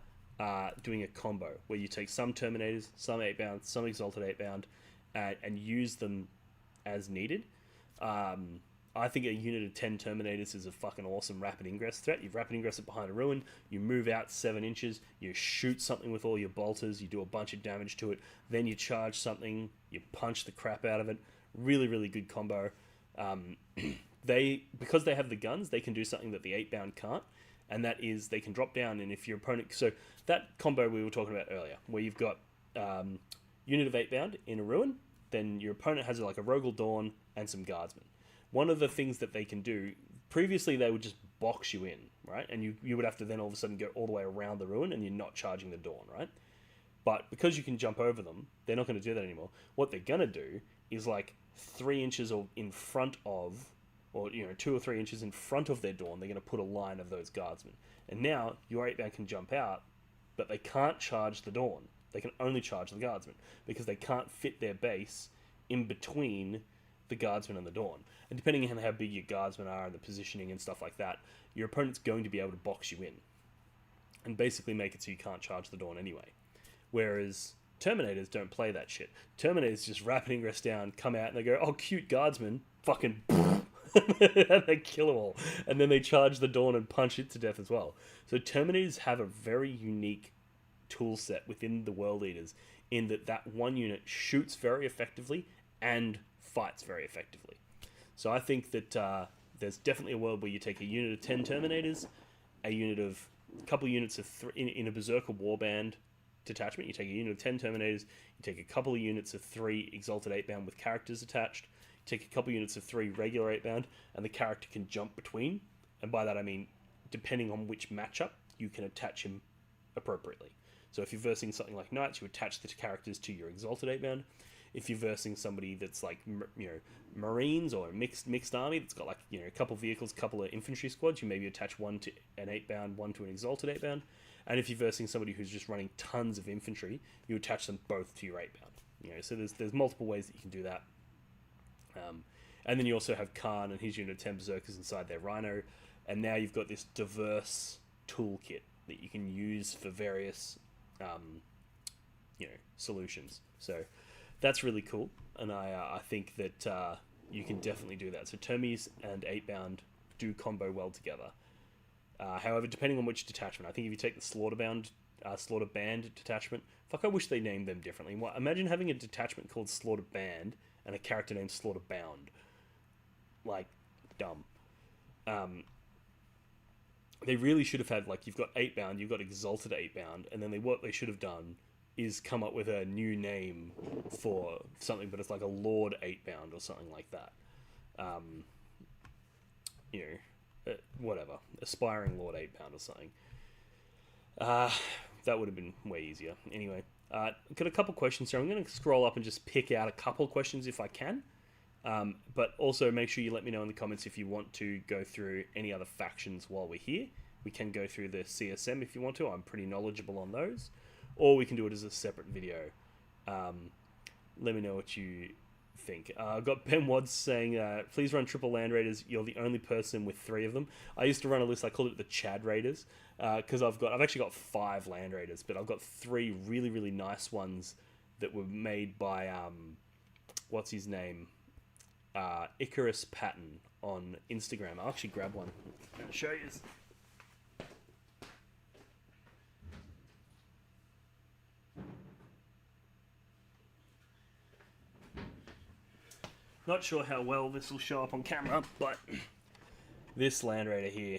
doing a combo where you take some Terminators, some 8-bound, some Exalted 8-bound, and use them as needed. I think a unit of 10 Terminators is a fucking awesome rapid ingress threat. You rapid ingress it behind a ruin, you move out 7 inches, you shoot something with all your bolters, you do a bunch of damage to it, then you charge something, you punch the crap out of it. Really, really good combo. Because they have the guns, they can do something that the 8-bound can't, and that is they can drop down, and if your opponent... So that combo we were talking about earlier, where you've got unit of 8-bound in a ruin, then your opponent has like a Rogel Dawn and some guardsmen. One of the things that they can do, previously they would just box you in, right? And you would have to then all of a sudden go all the way around the ruin and you're not charging the Dawn, right? But because you can jump over them, they're not going to do that anymore. What they're going to do is like 3 inches in front of, or 2 or 3 inches in front of their Dawn, they're going to put a line of those guardsmen. And now your 8-bound can jump out, but they can't charge the Dawn. They can only charge the guardsmen because they can't fit their base in between the guardsmen and the Dawn. And depending on how big your guardsmen are and the positioning and stuff like that, your opponent's going to be able to box you in and basically make it so you can't charge the Dawn anyway. Whereas Terminators don't play that shit. Terminators just rapid ingress down, come out, and they go, oh, cute guardsman, fucking and they kill them all. And then they charge the Dawn and punch it to death as well. So Terminators have a very unique tool set within the World Eaters in that one unit shoots very effectively and fights very effectively. So I think that there's definitely a world where you take a unit of 10 Terminators, a couple units of in a Berserker Warband detachment. You take a unit of 10 Terminators, you take a couple of units of 3 Exalted 8-bound with characters attached, you take a couple units of 3 regular 8-bound, and the character can jump between. And by that I mean, depending on which matchup, you can attach him appropriately. So if you're versing something like Knights, you attach the characters to your Exalted 8-bound. If you're versing somebody that's like, Marines or a mixed army that's got like, a couple vehicles, couple of infantry squads, you maybe attach one to an 8-bound, one to an Exalted 8-bound. And if you're versing somebody who's just running tons of infantry, you attach them both to your 8-bound. So there's multiple ways that you can do that. And then you also have Khan and his unit of 10 Berserkers inside their Rhino. And now you've got this diverse toolkit that you can use for various, solutions. So that's really cool, and I think that you can definitely do that. So Termies and 8-bound do combo well together. However, depending on which detachment, I think if you take the Slaughter Band detachment, fuck, I wish they named them differently. Imagine having a detachment called Slaughter Band and a character named Slaughter Bound. Like, dumb. They really should have had, like, you've got 8-bound, you've got Exalted 8-bound, and then what they should have done is come up with a new name for something, but it's like a Lord 8-bound or something like that. Whatever. Aspiring Lord 8-bound or something. That would have been way easier. Anyway, got a couple questions here. I'm going to scroll up and just pick out a couple questions if I can. But also make sure you let me know in the comments if you want to go through any other factions while we're here. We can go through the CSM if you want to. I'm pretty knowledgeable on those. Or we can do it as a separate video. Let me know what you think. I've got Ben Wads saying, please run triple Land Raiders. You're the only person with 3 of them. I used to run a list, I called it the Chad Raiders, because I've actually got 5 Land Raiders, but I've got 3 really, really nice ones that were made by, what's his name? Icarus Patton on Instagram. I'll actually grab one and show you. Not sure how well this will show up on camera, but this Land Raider here,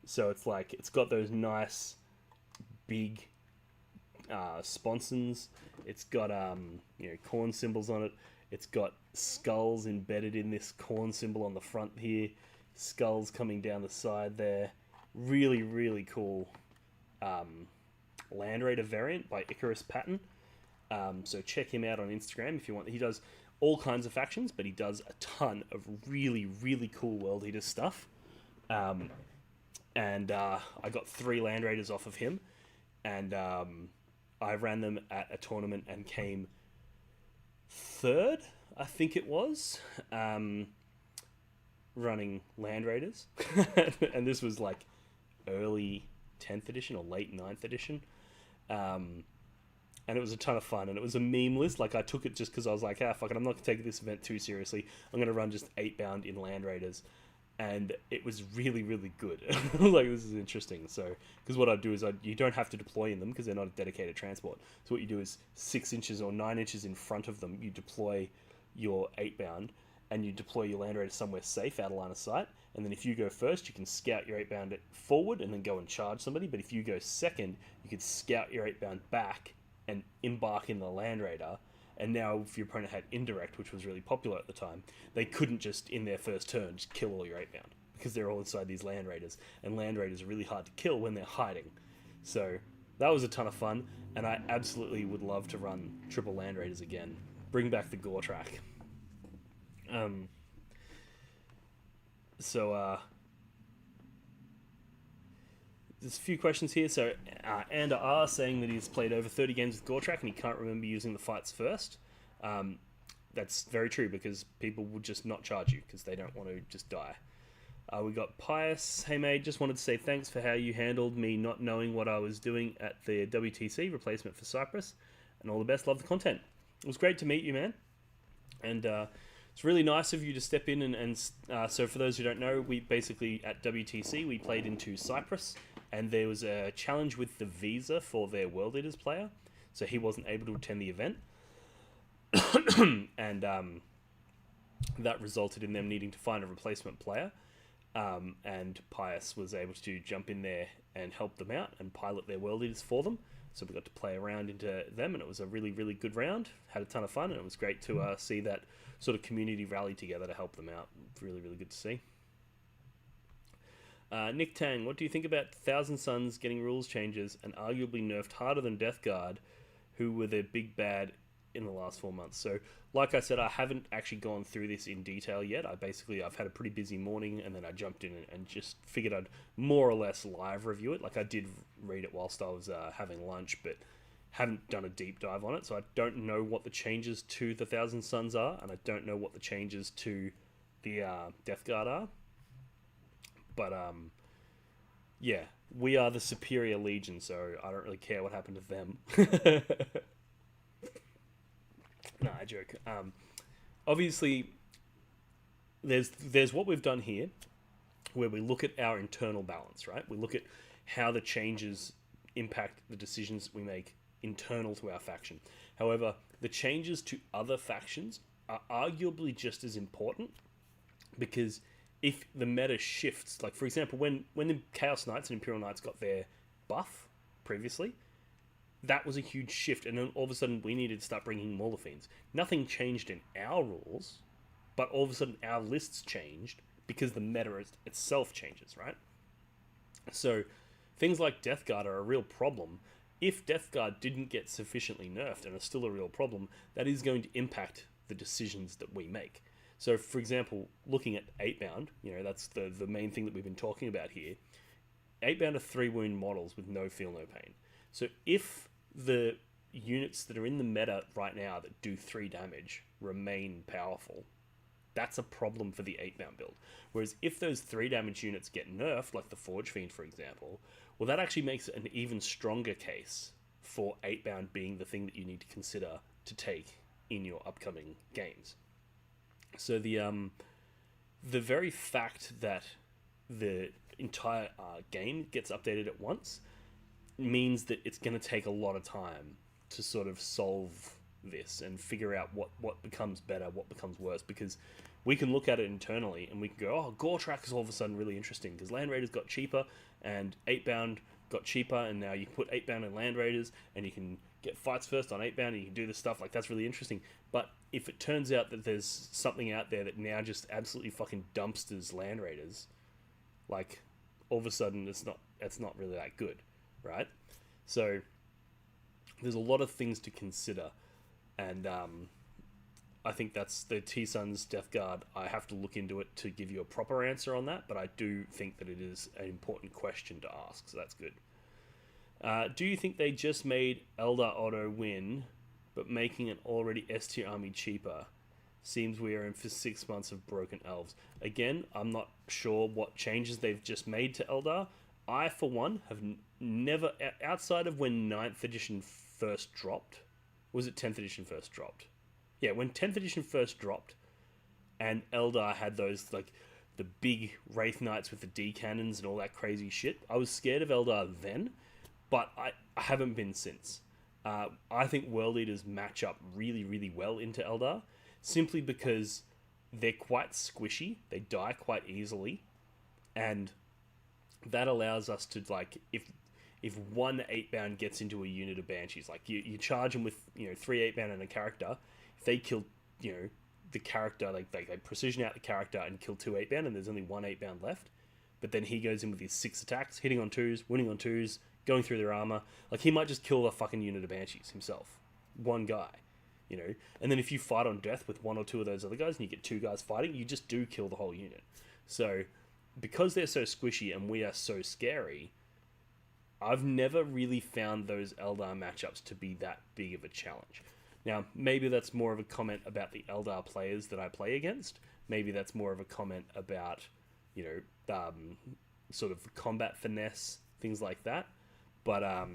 so it's like, it's got those nice big sponsons. It's got corn symbols on it. It's got skulls embedded in this corn symbol on the front here. Skulls coming down the side there. Really, really cool Land Raider variant by Icarus Patton. So check him out on Instagram if you want. He does all kinds of factions, but he does a ton of really, really cool World Eater stuff. And I got 3 Land Raiders off of him, and I ran them at a tournament and came 3rd, I think it was, running Land Raiders. And this was like early 10th edition or late 9th edition. And it was a ton of fun, and it was a meme list. Like, I took it just because I was like, fuck it, I'm not going to take this event too seriously. I'm going to run just 8-bound in Land Raiders. And it was really, really good. Like, this is interesting. So, because what I'd do is you don't have to deploy in them because they're not a dedicated transport. So what you do is 6 inches or 9 inches in front of them, you deploy your 8-bound, and you deploy your Land Raider somewhere safe out of line of sight. And then if you go first, you can scout your 8-bound forward and then go and charge somebody. But if you go second, you could scout your 8-bound back and embark in the Land Raider. And now if your opponent had indirect, which was really popular at the time, they couldn't just, in their first turn, just kill all your 8-bound, because they're all inside these Land Raiders, and Land Raiders are really hard to kill when they're hiding. So that was a ton of fun, and I absolutely would love to run triple Land Raiders again. Bring back the Gore track. There's a few questions here. So, Ander R saying that he's played over 30 games with Goretrack and he can't remember using the fights first. That's very true, because people would just not charge you because they don't want to just die. We got Pius. Hey mate, just wanted to say thanks for how you handled me not knowing what I was doing at the WTC replacement for Cyprus, and all the best. Love the content. It was great to meet you, man. And it's really nice of you to step in. And so for those who don't know, we basically, at WTC, we played into Cyprus, and there was a challenge with the visa for their World Eaters player, so he wasn't able to attend the event. And that resulted in them needing to find a replacement player. And Pius was able to jump in there and help them out and pilot their World Eaters for them. So we got to play around into them, and it was a really, really good round. Had a ton of fun, and it was great to see that sort of community rally together to help them out. Really, really good to see. Nick Tang, what do you think about Thousand Suns getting rules changes and arguably nerfed harder than Death Guard, who were their big bad in the last 4 months? So, like I said, I haven't actually gone through this in detail yet. I've had a pretty busy morning, and then I jumped in and just figured I'd more or less live review it. Like, I did read it whilst I was having lunch, but haven't done a deep dive on it. So I don't know what the changes to the Thousand Suns are, and I don't know what the changes to the Death Guard are. But, yeah, we are the superior legion, so I don't really care what happened to them. No, I joke. Obviously, there's what we've done here, where we look at our internal balance, right? We look at how the changes impact the decisions we make internal to our faction. However, the changes to other factions are arguably just as important, because if the meta shifts, like for example, when the Chaos Knights and Imperial Knights got their buff previously, that was a huge shift, and then all of a sudden we needed to start bringing Maulafines. Nothing changed in our rules, but all of a sudden our lists changed because the meta itself changes, right? So things like Death Guard are a real problem. If Death Guard didn't get sufficiently nerfed and are still a real problem, that is going to impact the decisions that we make. So, for example, looking at 8-bound, that's the main thing that we've been talking about here. 8-bound are 3-wound models with no feel, no pain. So if the units that are in the meta right now that do 3 damage remain powerful, that's a problem for the 8-bound build. Whereas if those 3 damage units get nerfed, like the Forge Fiend, for example, well, that actually makes it an even stronger case for 8-bound being the thing that you need to consider to take in your upcoming games. So the very fact that the entire game gets updated at once means that it's going to take a lot of time to sort of solve this and figure out what becomes better, what becomes worse, because we can look at it internally and we can go, oh, Goretrack is all of a sudden really interesting because Land Raiders got cheaper and Eightbound got cheaper, and now you put Eightbound in Land Raiders and you can get fights first on Eightbound and you can do this stuff, like that's really interesting. But if it turns out that there's something out there that now just absolutely fucking dumpsters Land Raiders, like all of a sudden it's not really that good, right? So there's a lot of things to consider, and I think that's the T-Sun's Death Guard. I have to look into it to give you a proper answer on that, but I do think that it is an important question to ask, so that's good. Do you think they just made Eldar Auto win, but making an already S-tier army cheaper? Seems we are in for 6 months of broken elves. Again, I'm not sure what changes they've just made to Eldar. I, for one, have never, outside of when 9th edition first dropped, was it 10th edition first dropped? Yeah, when 10th edition first dropped, and Eldar had those, like, the big Wraith Knights with the D-cannons and all that crazy shit, I was scared of Eldar then, but I haven't been since. I think World Eaters match up really, really well into Eldar, simply because they're quite squishy, they die quite easily, and that allows us to, like, if one 8-bound gets into a unit of Banshees, like, you charge them with, 3 8-bound and a character, if they kill, the character, like, they precision out the character and kill 2 8-bound, and there's only 1 8-bound left, but then he goes in with his 6 attacks, hitting on 2s, winning on 2s, going through their armor, like, he might just kill a fucking unit of Banshees himself. One guy. And then if you fight on death with 1 or 2 of those other guys and you get 2 guys fighting, you just do kill the whole unit. So, because they're so squishy and we are so scary, I've never really found those Eldar matchups to be that big of a challenge. Now, maybe that's more of a comment about the Eldar players that I play against. Maybe that's more of a comment about, sort of combat finesse, things like that. But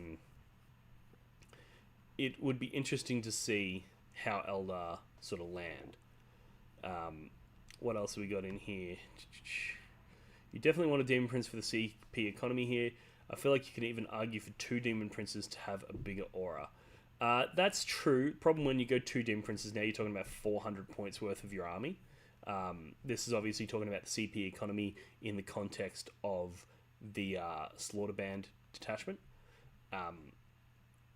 it would be interesting to see how Eldar sort of land. What else have we got in here? You definitely want a Demon Prince for the CP economy here. I feel like you can even argue for 2 Demon Princes to have a bigger aura. That's true. Problem when you go 2 Demon Princes, now you're talking about 400 points worth of your army. This is obviously talking about the CP economy in the context of the Slaughter Band detachment.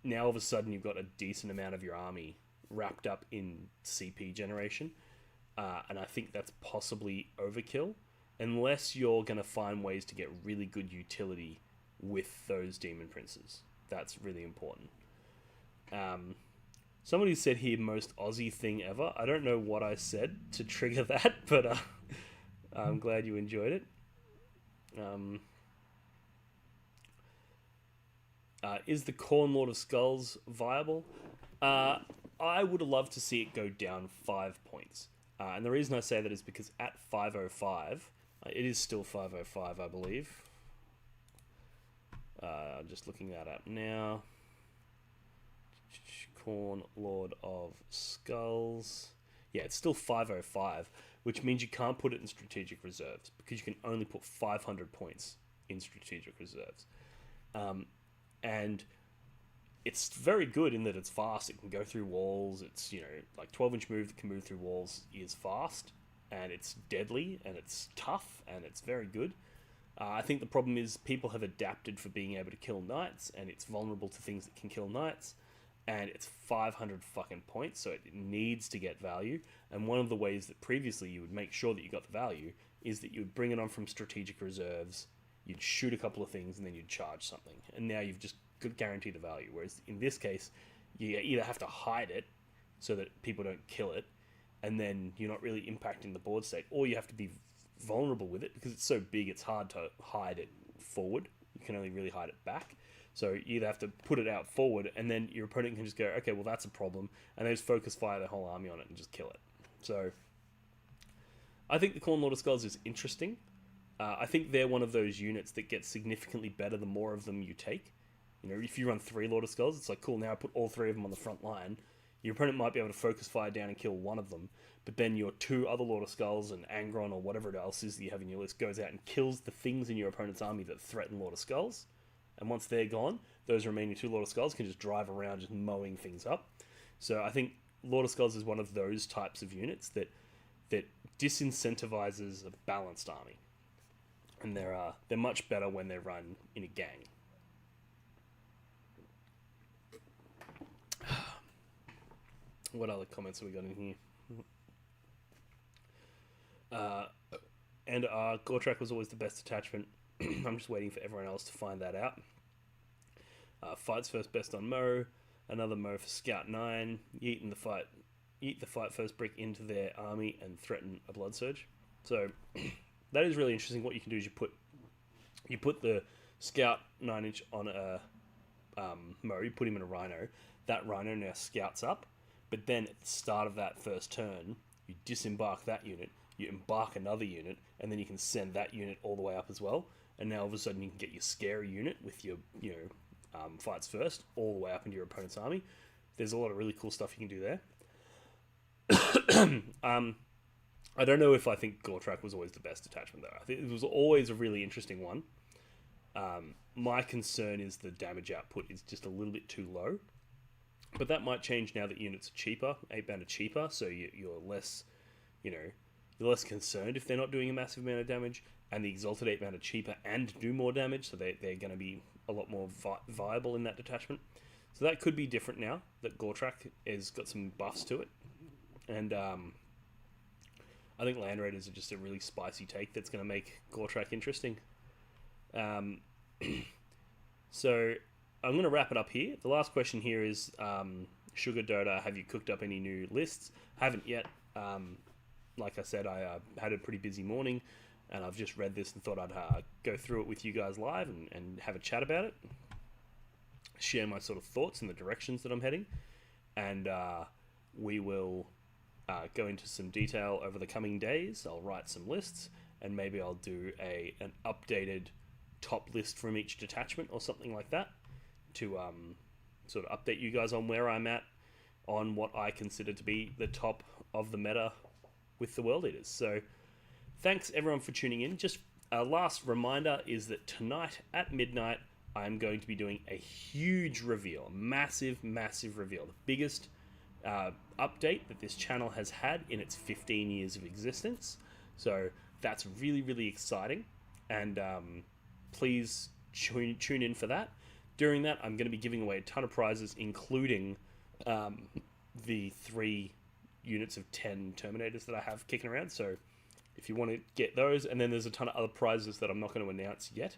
Now all of a sudden you've got a decent amount of your army wrapped up in CP generation, and I think that's possibly overkill, unless you're going to find ways to get really good utility with those Demon Princes. That's really important. Somebody said here, most Aussie thing ever. I don't know what I said to trigger that, but I'm glad you enjoyed it. Is the Khorne Lord of Skulls viable? I would have loved to see it go down 5 points. And the reason I say that is because at 505, it is still 505, I believe. Just looking that up now. Khorne Lord of Skulls. Yeah, it's still 505, which means you can't put it in strategic reserves because you can only put 500 points in strategic reserves. And it's very good in that it's fast. It can go through walls. It's, like 12-inch move that can move through walls is fast, and it's deadly, and it's tough, and it's very good. I think the problem is people have adapted for being able to kill knights, and it's vulnerable to things that can kill knights, and it's 500 fucking points, so it needs to get value. And one of the ways that previously you would make sure that you got the value is that you would bring it on from strategic reserves, you'd shoot a couple of things, and then you'd charge something. And now you've just guaranteed the value. Whereas in this case, you either have to hide it so that people don't kill it, and then you're not really impacting the board state, or you have to be vulnerable with it because it's so big it's hard to hide it forward. You can only really hide it back. So you either have to put it out forward, and then your opponent can just go, okay, well that's a problem, and they just focus fire their whole army on it and just kill it. So I think the Khorne Lord of Skulls is interesting. I think they're one of those units that gets significantly better the more of them you take. If you run 3 Lord of Skulls, it's like, cool, now I put all 3 of them on the front line. Your opponent might be able to focus fire down and kill one of them, but then your 2 other Lord of Skulls and Angron or whatever else is that you have in your list goes out and kills the things in your opponent's army that threaten Lord of Skulls. And once they're gone, those remaining 2 Lord of Skulls can just drive around just mowing things up. So I think Lord of Skulls is one of those types of units that disincentivizes a balanced army, and they're much better when they're run in a gang. What other comments have we got in here? And Gortrak was always the best attachment. I'm just waiting for everyone else to find that out. Fights first best on Mo. Another Mo for Scout 9. Yeet the fight first brick into their army and threaten a blood surge. So that is really interesting. What you can do is you put the Scout 9-inch on a Mo. You put him in a Rhino. That Rhino now scouts up. But then at the start of that first turn, you disembark that unit, you embark another unit, and then you can send that unit all the way up as well. And now all of a sudden you can get your scary unit with your, fights first all the way up into your opponent's army. There's a lot of really cool stuff you can do there. I don't know if I think Gortrak was always the best attachment though. I think it was always a really interesting one. My concern is the damage output is just a little bit too low. But that might change now that units are cheaper. 8-bound are cheaper, so you're less, you're less concerned if they're not doing a massive amount of damage. And the Exalted 8-bound are cheaper and do more damage, so they're going to be a lot more viable in that detachment. So that could be different now that Gortrak has got some buffs to it. And I think Land Raiders are just a really spicy take that's going to make Gortrak interesting. So I'm going to wrap it up here. The last question here is, Sugar Dota, have you cooked up any new lists? Haven't yet. Like I said, I had a pretty busy morning, and I've just read this and thought I'd go through it with you guys live and have a chat about it. Share my sort of thoughts and the directions that I'm heading. And we will go into some detail over the coming days. I'll write some lists, and maybe I'll do an updated top list from each detachment or something like that, to sort of update you guys on where I'm at on what I consider to be the top of the meta with the World Eaters. So thanks everyone for tuning in. Just a last reminder is that tonight at midnight I'm going to be doing a huge reveal, a massive reveal, the biggest update that this channel has had in its 15 years of existence. So that's really exciting, and please tune in for that. During that, I'm going to be giving away a ton of prizes, including the 3 units of 10 Terminators that I have kicking around. So if you want to get those, and then there's a ton of other prizes that I'm not going to announce yet,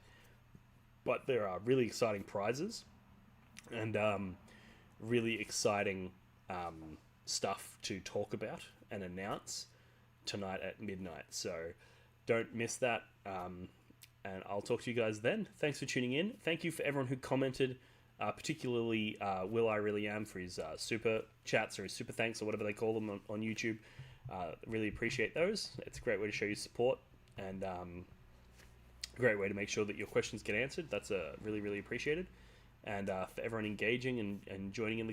but there are really exciting prizes and really exciting stuff to talk about and announce tonight at midnight. So don't miss that. And I'll talk to you guys then. Thanks for tuning in. Thank you for everyone who commented, particularly Will I Really Am for his super chats or his super thanks or whatever they call them on YouTube. Really appreciate those. It's a great way to show your support, and a great way to make sure that your questions get answered. That's really appreciated. And for everyone engaging and joining in the